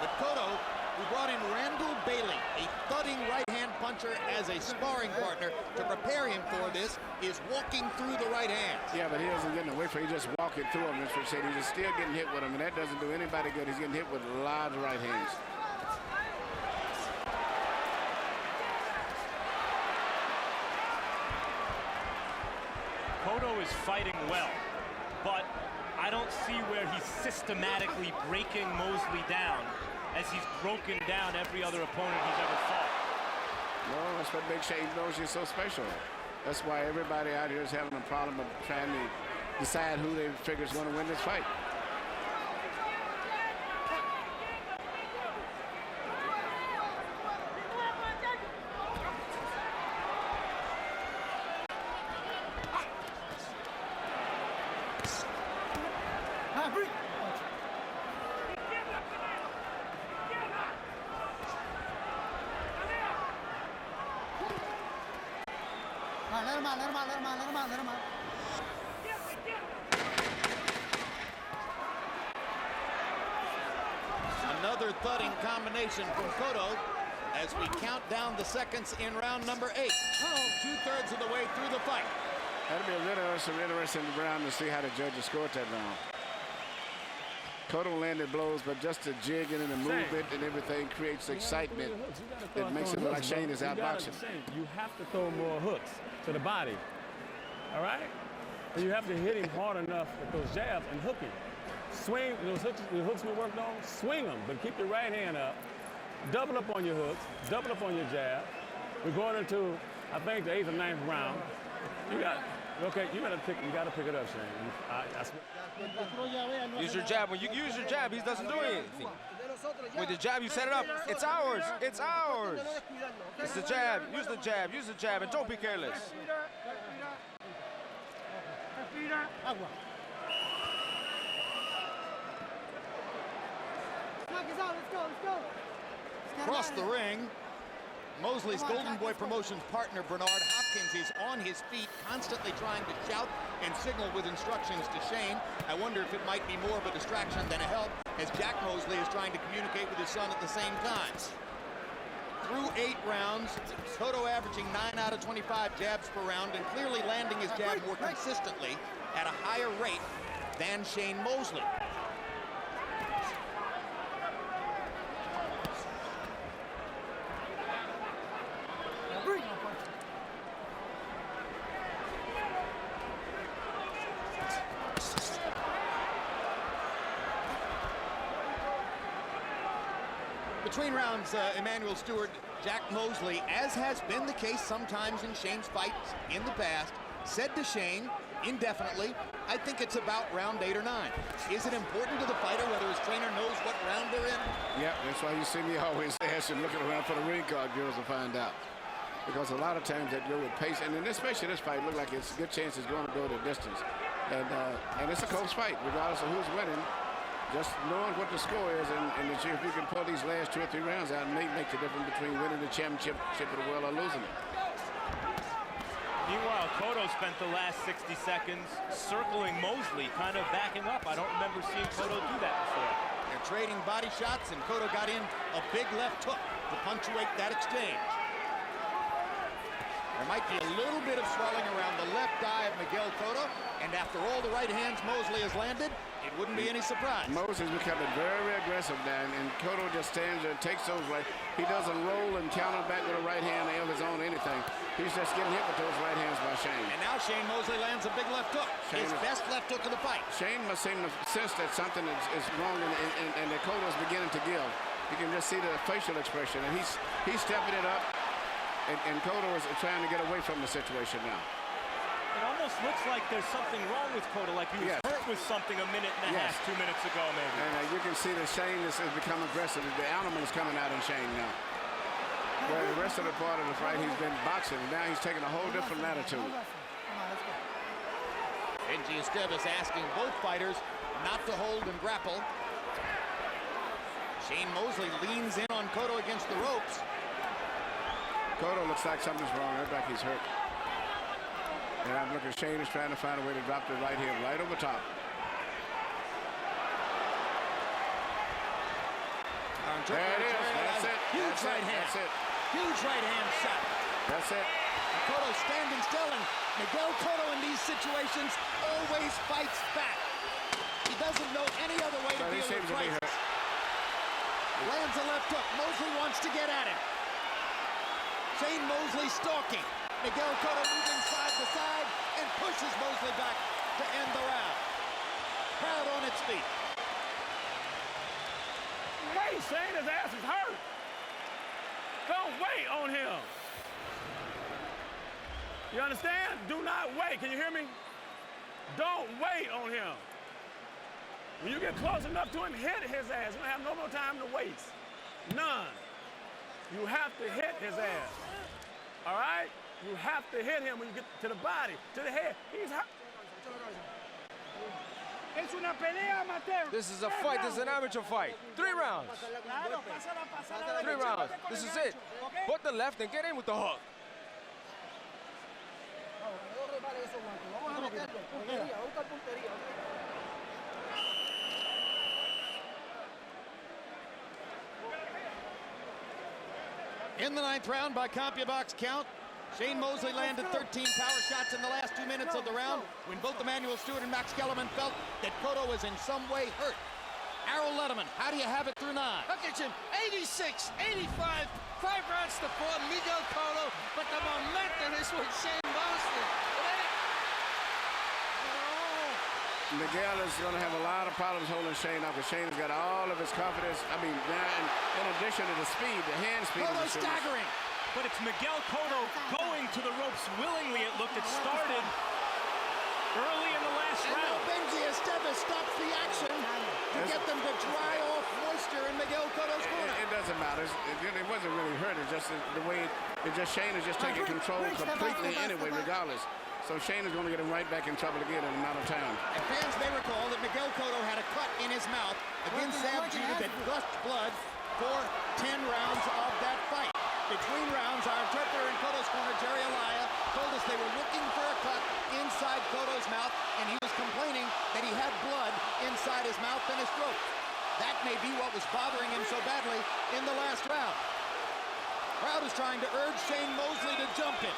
But Cotto, who brought in Randall Bailey, a thudding right-hand puncher as a sparring partner to prepare him for this, is walking through the right hands. Yeah, but he doesn't get away from it. He's just walking through them. As we said, he's just still getting hit with them, and that doesn't do anybody good. He's getting hit with a lot of right hands. Cotto is fighting well, but I don't see where he's systematically breaking Mosley down as he's broken down every other opponent he's ever fought. Well, that's what makes Shane Mosley so special. That's why everybody out here is having a problem of trying to decide who they figure is going to win this fight. let him out, let him out, let him out, let him out. Another thudding combination from Cotto as we count down the seconds in round number 8. 2/3 of the way through the fight. That'll be a really interesting round to see how the judges scored that round. Cotto landed blows, but just the jigging and the movement and everything creates excitement. It makes it look like Shane is outboxing. You have to throw more hooks to the body. All right? And you have to hit him hard enough with those jabs and hook him. Swing those hooks, the hooks we worked on, swing them, but keep your right hand up. Double up on your hooks, double up on your jab. We're going into, I think, the 8th or 9th round. You got to pick it up, Shane. Use your jab. When you use your jab, he doesn't do anything. With the jab, you set it up. It's ours. It's ours. It's the jab. Use the jab. Use the jab, and don't be careless. Agua. Let's go. Across the ring, Mosley's Golden Boy Promotions partner, Bernard Hopkins, is on his feet, constantly trying to shout and signal with instructions to Shane. I wonder if it might be more of a distraction than a help, as Jack Mosley is trying to communicate with his son at the same time. Through 8 rounds, Cotto averaging 9 out of 25 jabs per round and clearly landing his jab more consistently at a higher rate than Shane Mosley. Between rounds, Emmanuel Stewart, Jack Mosley, as has been the case sometimes in Shane's fights in the past, said to Shane indefinitely, I think it's about round 8 or 9. Is it important to the fighter whether his trainer knows what round they're in? Yeah, that's why you see me always ask him looking around for the ring card girls to find out. Because a lot of times that go with pace, and in especially this fight, look like it's a good chance it's going to go the distance. And it's a close fight, regardless of who's winning. Just knowing what the score is, and if you can pull these last 2 or 3 rounds out, it may make the difference between winning the championship of the world or losing it. Meanwhile, Cotto spent the last 60 seconds circling Mosley, kind of backing up. I don't remember seeing Cotto do that before. They're trading body shots, and Cotto got in a big left hook to punctuate that exchange. There might be a little bit of swelling around the left eye of Miguel Cotto, and after all the right hands Mosley has landed, it wouldn't be any surprise. Mosley's becoming very aggressive now, and Cotto just stands there and takes those right. He doesn't roll and counter back with a right hand of his own anything. He's just getting hit with those right hands by Shane. And now Shane Mosley lands a big left hook, his best left hook of the fight. Shane must seem to sense that something is wrong, and that Cotto's beginning to give. You can just see the facial expression, and he's stepping it up, and Cotto is trying to get away from the situation now. It almost looks like there's something wrong with Cotto, like he was hurt with something a minute and a half, 2 minutes ago, maybe. And you can see that Shane has become aggressive. The animal is coming out in Shane now. Where the rest of the part of the fight, he's been boxing, and now he's taking a whole different attitude. Benji Esteves asking both fighters not to hold and grapple. Shane Mosley leans in on Cotto against the ropes. Cotto looks like something's wrong. Looks like he's hurt. And I'm looking, Shane is trying to find a way to drop the right hand right over top. There it is. That's it. Huge right hand. That's it. Huge right hand shot. That's it. And Cotto standing still, and Miguel Cotto in these situations always fights back. He doesn't know any other way to deal with crisis. Lands a left hook. Mosley wants to get at him. Shane Mosley stalking. Miguel Cotto moving side to side and pushes Mosley back to end the round. Crowd on its feet. Hey, Shane, his ass is hurt. Don't wait on him. You understand? Do not wait. Can you hear me? Don't wait on him. When you get close enough to him, hit his ass. You don't have no more time to waste. None. You have to hit his ass. All right? You have to hit him when you get to the body, to the head. He's hurt. This is a fight. This is an amateur fight. 3 rounds. 3 rounds. This is it. Put the left and get in with the hook. In the 9th round by CompuBox count, Shane Mosley landed 13 power shots in the last 2 minutes of the round when both Emmanuel Stewart and Max Kellerman felt that Cotto was in some way hurt. Harold Letterman, how do you have it through 9? Look at him, 86, 85, 5 rounds to 4, Miguel Cotto, but the momentum is with Shane Mosley. Miguel is going to have a lot of problems holding Shane up because Shane has got all of his confidence. I mean, in addition to the speed, the hand speed. Cotto staggering. But it's Miguel Cotto going to the ropes willingly. It looked, it started early in the last round. Benji Estevez stops the action to get them to dry off moisture in Miguel Cotto's corner. It doesn't matter. It wasn't really hurt. It's just the way, Shane is just taking control completely anyway, regardless. So Shane is going to get him right back in trouble again in a matter of time. And fans may recall that Miguel Cotto had a cut in his mouth against Sam Judah that gushed blood for 10 rounds of that fight. Between rounds, our interpreter in Cotto's corner, Jerry Alaya, told us they were looking for a cut inside Cotto's mouth, and he was complaining that he had blood inside his mouth and his throat. That may be what was bothering him so badly in the last round. Crowd is trying to urge Shane Mosley to jump him,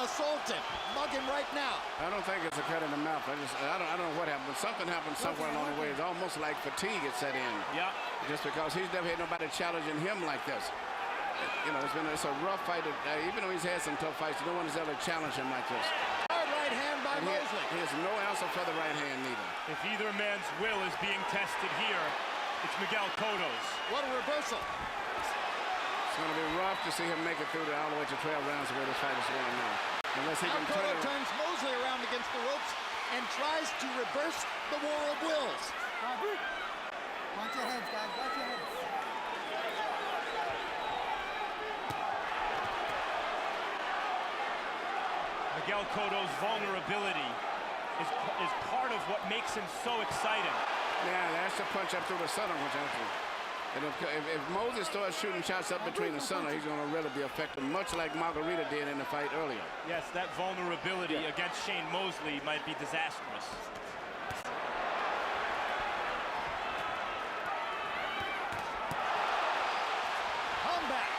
assault him, mug him right now. I don't think it's a cut in the mouth. I don't know what happened, but something happened somewhere along the way. It's almost like fatigue had set in. Yeah. Just because he's never had nobody challenging him like this. You know, it's a rough fight. Even though he's had some tough fights, no one has ever challenged him like this. Hard right hand by Mosley. He has no answer for the right hand neither. If either man's will is being tested here, it's Miguel Cotto's. What a reversal. It's going to be rough to see him make it through all the way to 12 rounds the way this fight is going now. Unless he now can Cotto turns Mosley around against the ropes and tries to reverse the war of wills. Watch your heads, guys. Watch your heads. Miguel Cotto's vulnerability is part of what makes him so exciting. Yeah, that's the punch up through the center, which and if Moses starts shooting shots up between the center, he's going to really be effective, much like Margarita did in the fight earlier. Yes, that vulnerability against Shane Mosley might be disastrous. Comeback.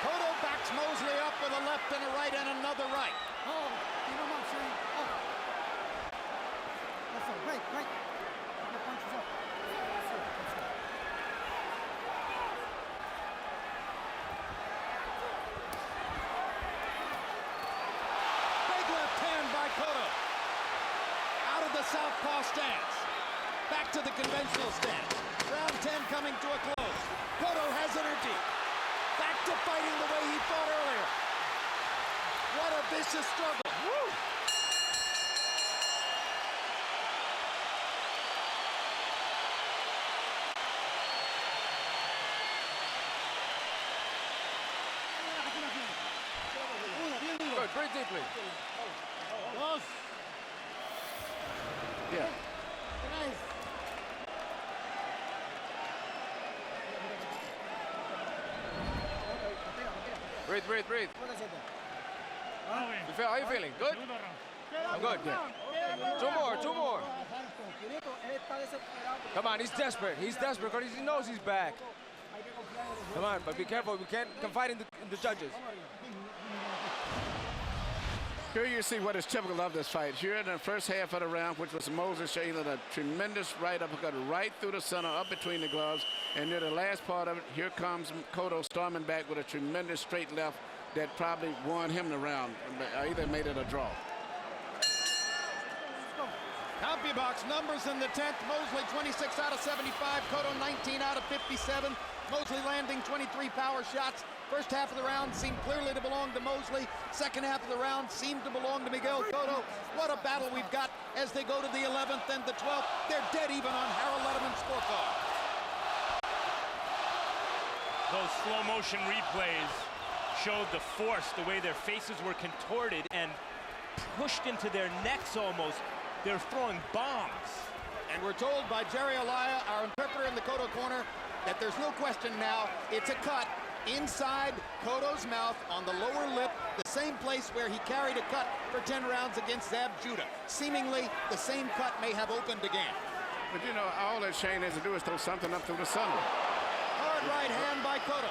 Cotto backs Mosley up with a left and a right and another right. Oh, keep him up, Shane. Oh. That's a right. Keep the punches up. That's it. Big left hand by Cotto. Out of the southpaw stance. Back to the conventional stance. Round 10 coming to a close. Cotto has energy. Back to fighting the way he fought earlier. What a vicious struggle. Woo! Good, breathe deeply. Yeah. Breathe. How you feeling? Good? I'm good. Two more. Come on, he's desperate because he knows he's back. Come on, but be careful. We can't confide in the judges. Here you see what is typical of this fight. Here in the first half of the round, which was Moses showing a tremendous right uppercut right through the center, up between the gloves. And near the last part of it, here comes Cotto storming back with a tremendous straight left that probably won him the round, either made it a draw. CompuBox numbers in the 10th. Mosley 26 out of 75. Cotto 19 out of 57. Mosley landing 23 power shots. First half of the round seemed clearly to belong to Mosley. Second half of the round seemed to belong to Miguel Cotto. What a battle we've got as they go to the 11th and the 12th. They're dead even on Harold Letterman's scorecard. Those slow motion replays showed the force, the way their faces were contorted and pushed into their necks almost. They're throwing bombs. And we're told by Jerry Alaya, our interpreter in the Cotto corner, that there's no question now. It's a cut inside Cotto's mouth on the lower lip, the same place where he carried a cut for 10 rounds against Zab Judah. Seemingly, the same cut may have opened again. But you know, all that Shane has to do is throw something up through the center. Hard right hand by Cotto.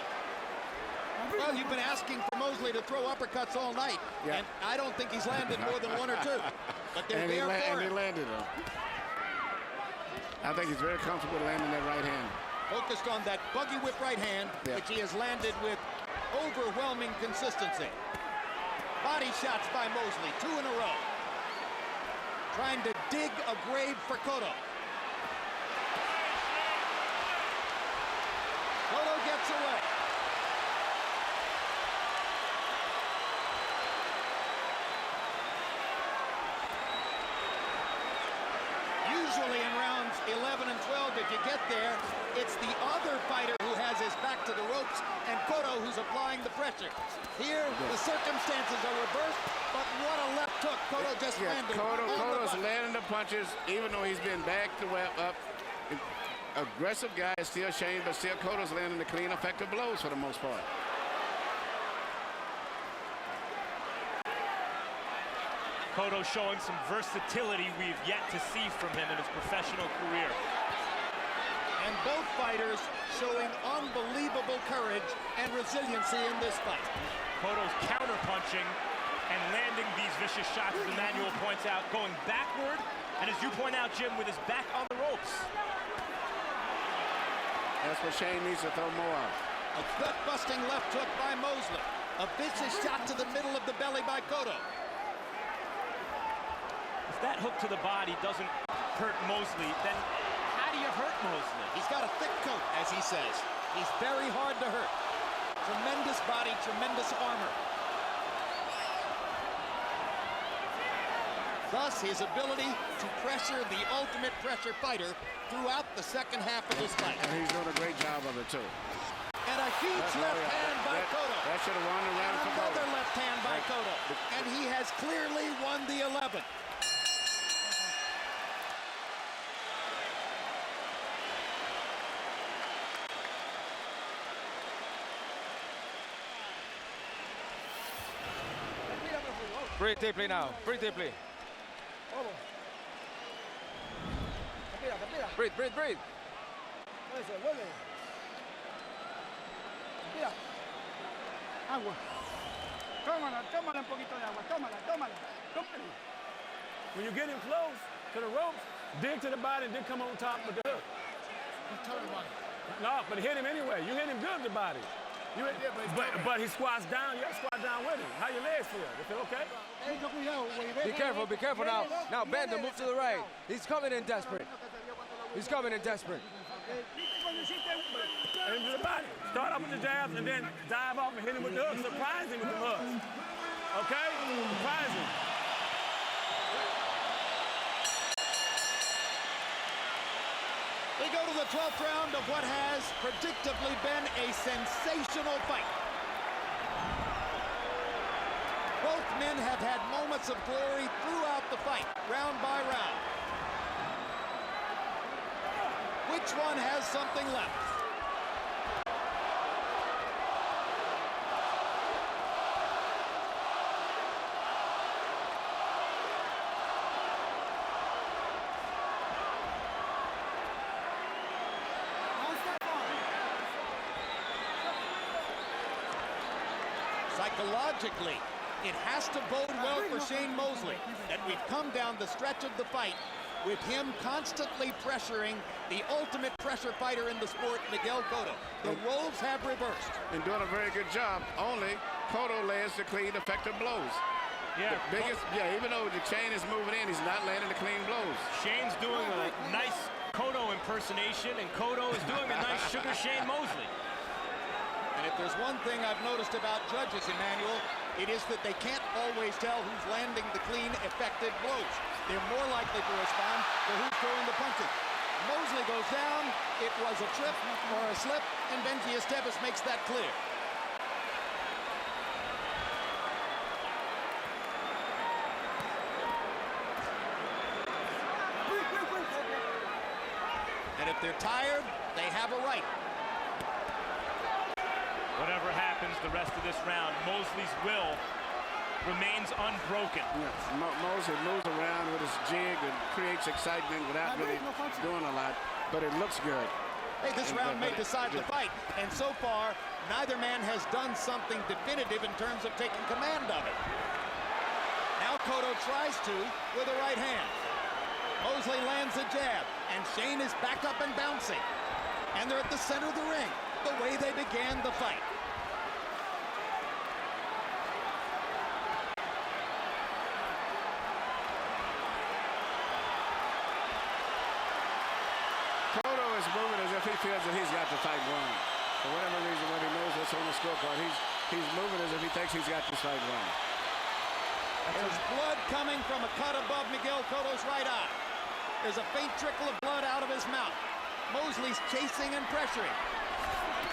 Well, you've been asking for Mosley to throw uppercuts all night, and I don't think he's landed more than one or two. But they're there for him. And he landed them. I think he's very comfortable landing that right hand. Focused on that buggy whip right hand, which he has landed with overwhelming consistency. Body shots by Mosley, 2 in a row. Trying to dig a grave for Cotto. Cotto gets away. Usually in rounds 11 and 12, if you get there, it's the other fighter who has his back to the ropes and Cotto who's applying the pressure. Here, the circumstances are reversed, but what a left hook Cotto just landed. Cotto's landing the punches, even though he's been backed up. Aggressive guy is still Shane, but still Cotto's landing the clean, effective blows for the most part. Cotto showing some versatility we've yet to see from him in his professional career. And both fighters showing unbelievable courage and resiliency in this fight. Cotto's counter-punching and landing these vicious shots, as Emmanuel points out, going backward, and as you point out, Jim, with his back on the ropes. That's what Shane needs to throw more of. A gut-busting left hook by Mosley. A vicious shot to the middle of the belly by Cotto. If that hook to the body doesn't hurt Mosley, then how do you hurt Mosley? He's got a thick coat, as he says. He's very hard to hurt. Tremendous body, tremendous armor. Thus, his ability to pressure the ultimate pressure fighter throughout the second half of this fight. And he's doing a great job of it, too. And a huge left hand by Cotto. That should have won the round for Cotto. Another left hand by Cotto. And he has clearly won the 11th. Breathe deeply now. Breathe deeply. Breathe, breathe, breathe. Agua. Tómala un poquito de agua. Tómala. When you get him close to the ropes, dig to the body and then come on top with the hook. No, but hit him anyway. You hit him good with the body. But he squats down. You got to squat down with him. How your legs feel? They feel okay? Be careful now. Now bend and move to the right. He's coming in desperate. He's coming in desperate. Into the body. Start off with the jabs and then dive off and hit him with the hooks. Surprise him with the hooks. Okay? Surprise him. We go to the 12th round of what has predictably been a sensational fight. Both men have had moments of glory throughout the fight, round by round. Which one has something left? Psychologically, it has to bode well for Shane Mosley that we've come down the stretch of the fight with him constantly pressuring the ultimate pressure fighter in the sport, Miguel Cotto. The roles have reversed. And doing a very good job. Only Cotto lands the clean, effective blows. Yeah. Even though the chain is moving in, he's not landing the clean blows. Shane's doing a nice Cotto impersonation, and Cotto is doing a nice Sugar Shane Mosley. And if there's one thing I've noticed about judges, Emmanuel, it is that they can't always tell who's landing the clean, effective blows. They're more likely to respond to who's throwing the punches. Mosley goes down, it was a trip or a slip, and Benji Esteves makes that clear. And if they're tired, they have a right. Whatever happens the rest of this round, Mosley's will remains unbroken. Yeah. Mosley moves around with his jig and creates excitement without really doing a lot, but it looks good. Hey, this round may decide the fight, and so far, neither man has done something definitive in terms of taking command of it. Now Cotto tries to with a right hand. Mosley lands a jab, and Shane is back up and bouncing. And they're at the center of the ring, the way they began the fight. Cotto is moving as if he feels that he's got the fight won. For whatever reason, when he knows what's on the scorecard, he's moving as if he thinks he's got this fight won. There's blood coming from a cut above Miguel Cotto's right eye. There's a faint trickle of blood out of his mouth. Mosley's chasing and pressuring.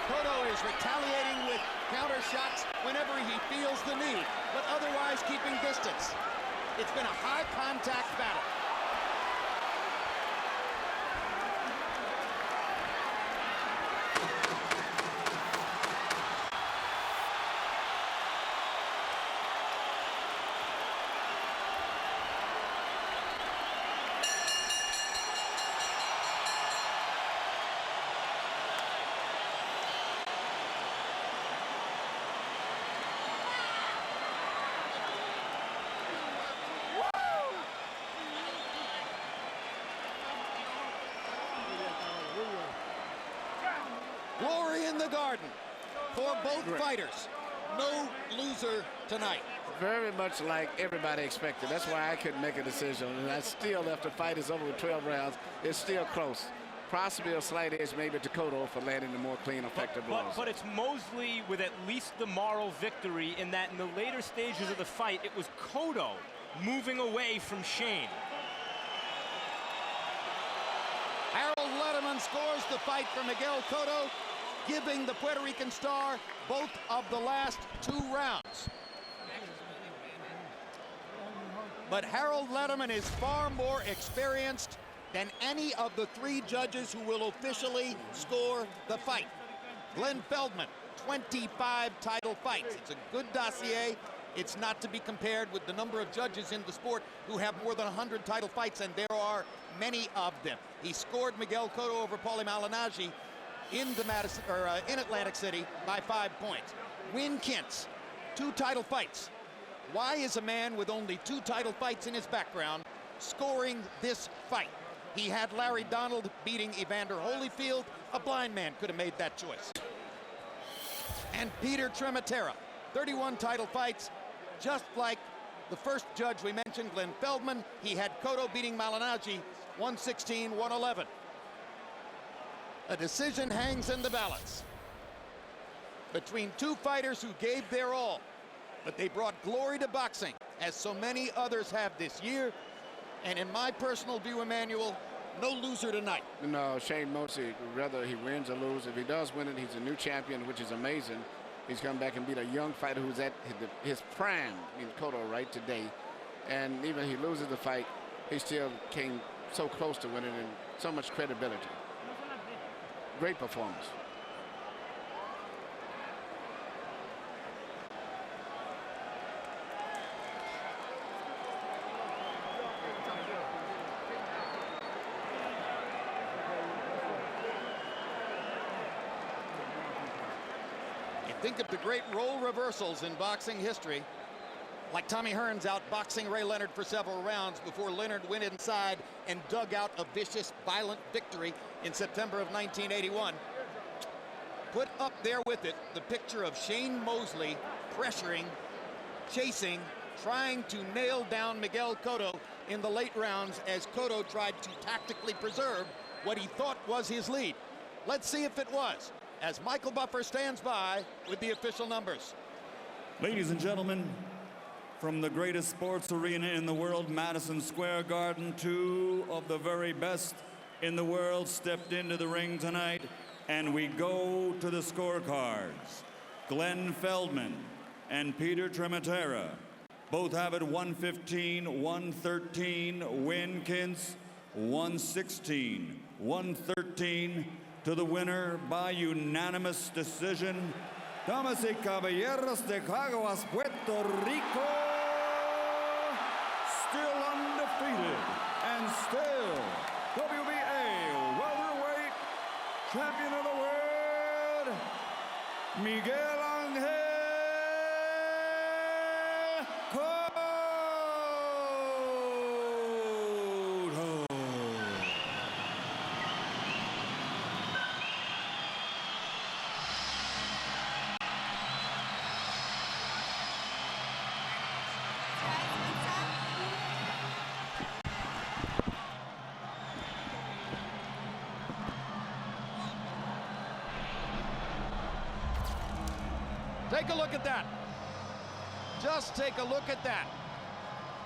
Cotto is retaliating with counter shots whenever he feels the need, but otherwise keeping distance. It's been a high contact battle. Glory in the Garden for both fighters. No loser tonight. Very much like everybody expected. That's why I couldn't make a decision. And I still, after the fight is over with 12 rounds, it's still close. Possibly a slight edge maybe to Cotto for landing the more clean, effective blows. But it's Mosley with at least the moral victory in that in the later stages of the fight, it was Cotto moving away from Shane. Harold Letterman scores the fight for Miguel Cotto, giving the Puerto Rican star both of the last 2 rounds. But Harold Letterman is far more experienced than any of the 3 judges who will officially score the fight. Glenn Feldman, 25 title fights. It's a good dossier. It's not to be compared with the number of judges in the sport who have more than 100 title fights, and there are many of them. He scored Miguel Cotto over Paulie Malignaggi in Atlantic City by 5 points. Win Kintz, 2 title fights. Why is a man with only 2 title fights in his background scoring this fight? He had Larry Donald beating Evander Holyfield. A blind man could have made that choice. And Peter Trematera, 31 title fights, just like the first judge we mentioned, Glenn Feldman. He had Cotto beating Malignaggi 116-111. A decision hangs in the balance between 2 fighters who gave their all, but they brought glory to boxing, as so many others have this year. And in my personal view, Emmanuel, no loser tonight. No, Shane Mosley, whether he wins or loses, if he does win it, he's a new champion, which is amazing. He's come back and beat a young fighter who's at his prime in Cotto right today. And even if he loses the fight, he still came so close to winning and so much credibility. Great performance. Think of the great role reversals in boxing history, like Tommy Hearns outboxing Ray Leonard for several rounds before Leonard went inside and dug out a vicious, violent victory in September of 1981. Put up there with it the picture of Shane Mosley pressuring, chasing, trying to nail down Miguel Cotto in the late rounds as Cotto tried to tactically preserve what he thought was his lead. Let's see if it was, as Michael Buffer stands by with the official numbers. Ladies and gentlemen, from the greatest sports arena in the world, Madison Square Garden, 2 of the very best in the world stepped into the ring tonight, and we go to the scorecards. Glenn Feldman and Peter Trematera both have it 115-113. Win Kintz 116-113 to the winner by unanimous decision, Damas y caballeros de Caguas, Puerto Rico, still undefeated and still WBA welterweight champion of the world, Miguel Cotto. Take a look at that. Just take a look at that.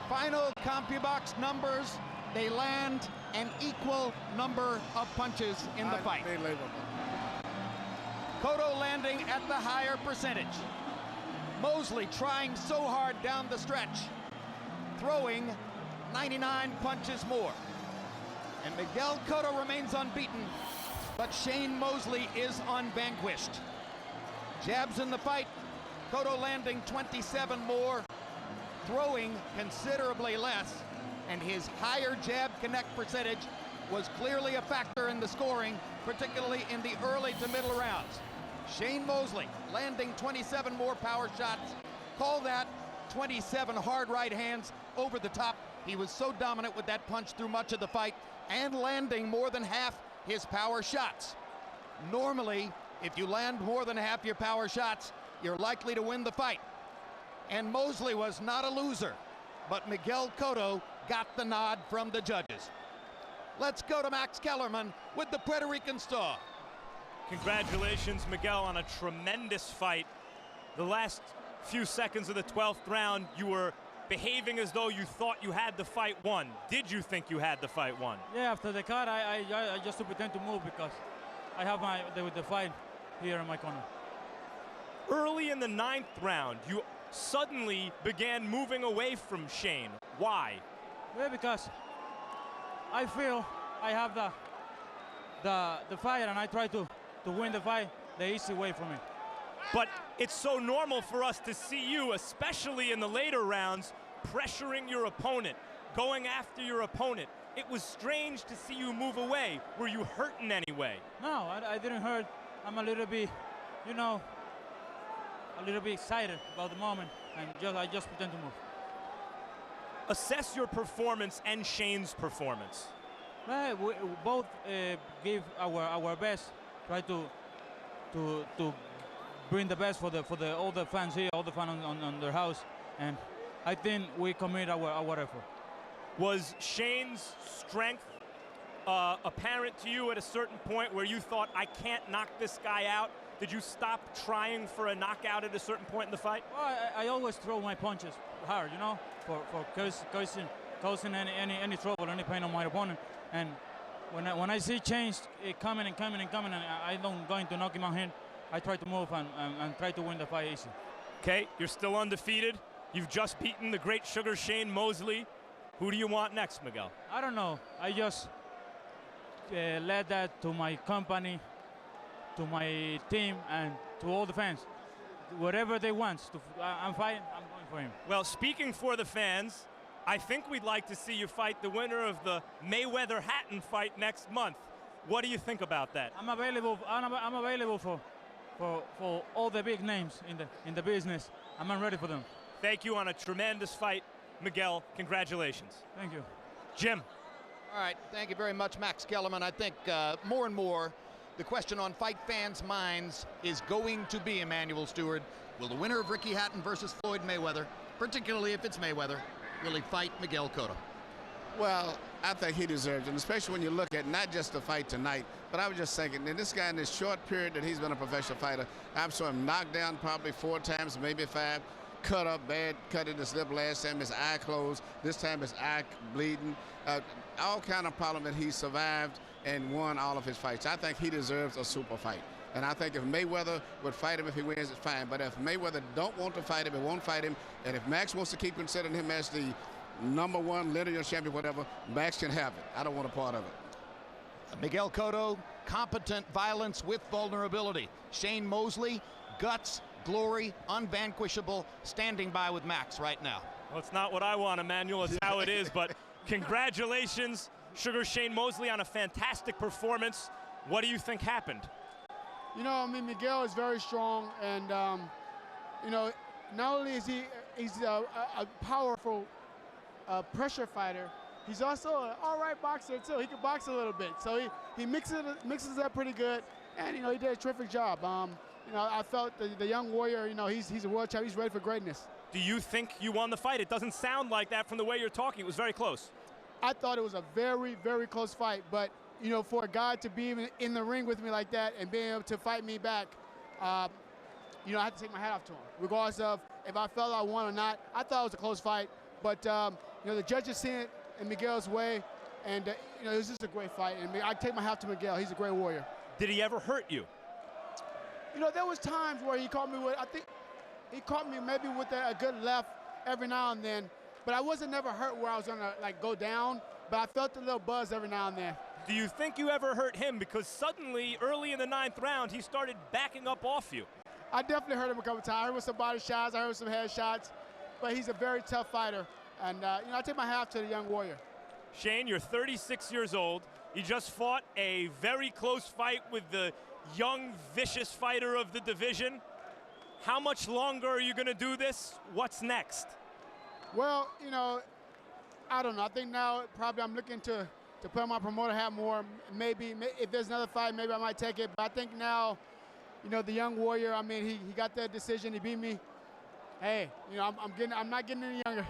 Final CompuBox numbers, they land an equal number of punches in the fight. Unbelievable. Cotto landing at the higher percentage. Mosley trying so hard down the stretch, throwing 99 punches more. And Miguel Cotto remains unbeaten, but Shane Mosley is unvanquished. Jabs in the fight, Cotto landing 27 more, throwing considerably less, and his higher jab connect percentage was clearly a factor in the scoring, particularly in the early to middle rounds. Shane Mosley landing 27 more power shots. Call that 27 hard right hands over the top. He was so dominant with that punch through much of the fight and landing more than half his power shots. Normally, if you land more than half your power shots, you're likely to win the fight. And Mosley was not a loser, but Miguel Cotto got the nod from the judges. Let's go to Max Kellerman with the Puerto Rican star. Congratulations, Miguel, on a tremendous fight. The last few seconds of the 12th round, you were behaving as though you thought you had the fight won. Did you think you had the fight won? Yeah, after the cut, I just pretend to move because I have the fight here in my corner. Early in the 9th round, you suddenly began moving away from Shane. Why? Yeah, because I feel I have the fight and I try to win the fight the easy way for me. But it's so normal for us to see you, especially in the later rounds, pressuring your opponent, going after your opponent. It was strange to see you move away. Were you hurt in any way? No, I didn't hurt. I'm a little bit, you know, a little bit excited about the moment, and I just pretend to move. Assess your performance and Shane's performance. Well, we both give our best, try to bring the best for all the fans here, all the fans on their house, and I think we commit our effort. Was Shane's strength apparent to you at a certain point where you thought, I can't knock this guy out? Did you stop trying for a knockout at a certain point in the fight? Well, I always throw my punches hard, you know, for causing any trouble, any pain on my opponent. And when I see change coming and I don't going to knock him out here, I try to move and try to win the fight easy. Okay, you're still undefeated. You've just beaten the great Sugar Shane Mosley. Who do you want next, Miguel? I don't know. I just led that to my company, to my team, and to all the fans. Whatever they want, I'm fighting, I'm going for him. Well, speaking for the fans, I think we'd like to see you fight the winner of the Mayweather-Hatton fight next month. What do you think about that? I'm available for all the big names in the business. I'm ready for them. Thank you on a tremendous fight, Miguel. Congratulations. Thank you. Jim. All right, thank you very much, Max Kellerman. I think more and more the question on fight fans' minds is going to be, Emmanuel Stewart, will the winner of Ricky Hatton versus Floyd Mayweather, particularly if it's Mayweather, will he fight Miguel Cotto? Well, I think he deserves it, and especially when you look at not just the fight tonight, but I was just thinking, and this guy in this short period that he's been a professional fighter, I've saw him knocked down probably 4 times, maybe 5, cut up bad, cut in his lip last time, his eye closed, this time his eye bleeding, all kind of problem that he survived and won all of his fights. I think he deserves a super fight. And I think if Mayweather would fight him if he wins, it's fine. But if Mayweather don't want to fight him, he won't fight him. And if Max wants to keep considering him as the #1 lineal champion, whatever, Max can have it. I don't want a part of it. Miguel Cotto, competent violence with vulnerability. Shane Mosley, guts, glory, unvanquishable, standing by with Max right now. Well, it's not what I want, Emmanuel. It's how it is. But congratulations, Sugar Shane Mosley, on a fantastic performance. What do you think happened? You know, I mean, Miguel is very strong, and you know, not only is he's a powerful pressure fighter, he's also an all right boxer too. He can box a little bit, so he mixes it up pretty good, and you know, he did a terrific job. You know, I felt the young warrior, you know, he's a world champion. He's ready for greatness. Do you think you won the fight? It doesn't sound like that from the way you're talking. It was very close. I thought it was a very, very close fight, but you know, for a guy to be in the ring with me like that and being able to fight me back, you know, I had to take my hat off to him, regardless of if I felt I won or not. I thought it was a close fight, but you know, the judges seen it in Miguel's way, and you know, it was just a great fight. And I take my hat to Miguel. He's a great warrior. Did he ever hurt you? You know, there was times where he caught me with, I think he caught me maybe with a good left every now and then, but I wasn't never hurt where I was gonna like go down, but I felt a little buzz every now and then. Do you think you ever hurt him? Because suddenly, early in the 9th round, he started backing up off you. I definitely hurt him a couple times. I heard with some body shots, I heard with some head shots, but he's a very tough fighter. And you know, I take my hat off to the young warrior. Shane, you're 36 years old. You just fought a very close fight with the young, vicious fighter of the division. How much longer are you going to do this? What's next? Well, you know, I don't know. I think now probably I'm looking to put on my promoter hat more. Maybe if there's another fight, maybe I might take it. But I think now, you know, the young warrior, I mean, he got that decision. He beat me. Hey, you know, I'm not getting any younger.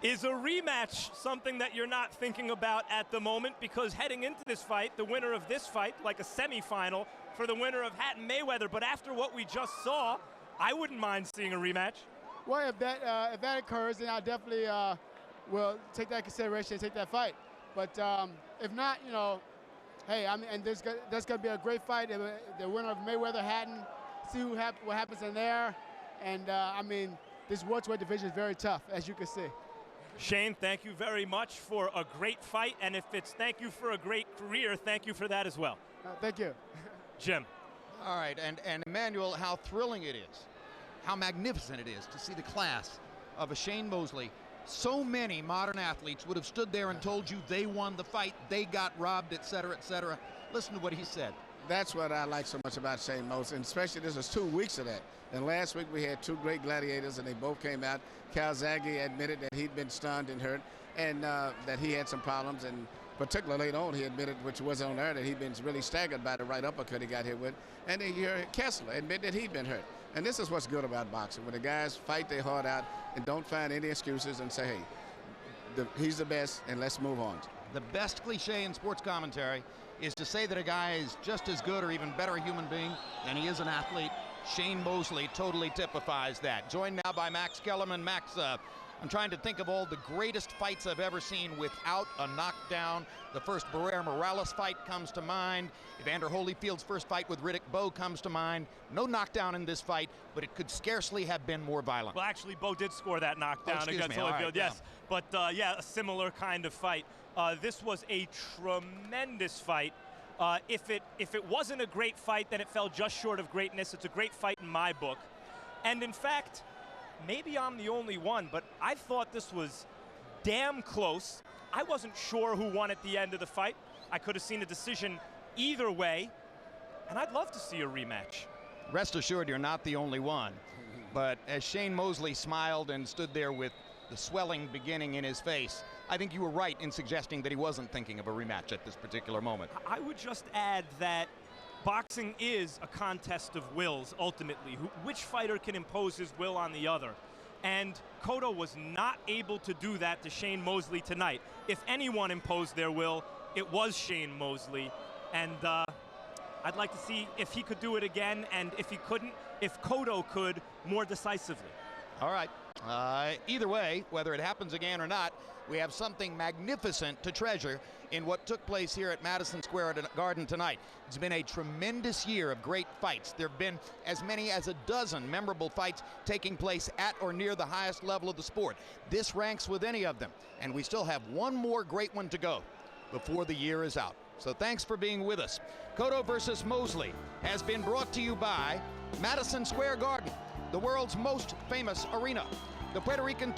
Is a rematch something that you're not thinking about at the moment? Because heading into this fight, the winner of this fight, like a semifinal for the winner of Hatton Mayweather. But after what we just saw, I wouldn't mind seeing a rematch. Well, if that occurs, then I definitely will take that consideration and take that fight. But if not, you know, hey, I mean, and that's going to be a great fight. The winner of Mayweather Hatton, see what happens in there. And I mean, this welterweight division is very tough, as you can see. Shane, thank you very much for a great fight. And if it's thank you for a great career, thank you for that as well. Thank you. Jim. All right, and Emmanuel, how thrilling it is, how magnificent it is to see the class of a Shane Mosley. So many modern athletes would have stood there and told you they won the fight, they got robbed, et cetera, et cetera. Listen to what he said. That's what I like so much about Shane Mosley, and especially this is 2 weeks of that. And last week we had 2 great gladiators, and they both came out. Calzaghe admitted that he'd been stunned and hurt, and that he had some problems, and particularly later on he admitted, which wasn't on air, that he'd been really staggered by the right uppercut he got hit with. And then you hear Kessler admit that he'd been hurt. And this is what's good about boxing, when the guys fight their heart out and don't find any excuses and say, hey, he's the best, and let's move on. The best cliche in sports commentary is to say that a guy is just as good or even better a human being than he is an athlete. Shane Mosley totally typifies that. Joined now by Max Kellerman. Max, I'm trying to think of all the greatest fights I've ever seen without a knockdown. The first Barrera-Morales fight comes to mind. Evander Holyfield's first fight with Riddick Bowe comes to mind. No knockdown in this fight, but it could scarcely have been more violent. Well, actually, Bowe did score that knockdown against Holyfield, right, yes. Yeah. But, yeah, a similar kind of fight. This was a tremendous fight. If it wasn't a great fight, then it fell just short of greatness. It's a great fight in my book. And, in fact, maybe I'm the only one, but I thought this was damn close. I wasn't sure who won at the end of the fight. I could have seen a decision either way, and I'd love to see a rematch. Rest assured, you're not the only one. But as Shane Mosley smiled and stood there with the swelling beginning in his face, I think you were right in suggesting that he wasn't thinking of a rematch at this particular moment. I would just add that boxing is a contest of wills, ultimately. Which fighter can impose his will on the other? And Cotto was not able to do that to Shane Mosley tonight. If anyone imposed their will, it was Shane Mosley. And I'd like to see if he could do it again, and if he couldn't, if Cotto could more decisively. All right. Either way, whether it happens again or not, we have something magnificent to treasure in what took place here at Madison Square Garden tonight. It's been a tremendous year of great fights. There have been as many as a dozen memorable fights taking place at or near the highest level of the sport. This ranks with any of them, and we still have one more great one to go before the year is out. So thanks for being with us. Cotto versus Mosley has been brought to you by Madison Square Garden, the world's most famous arena. The Puerto Rican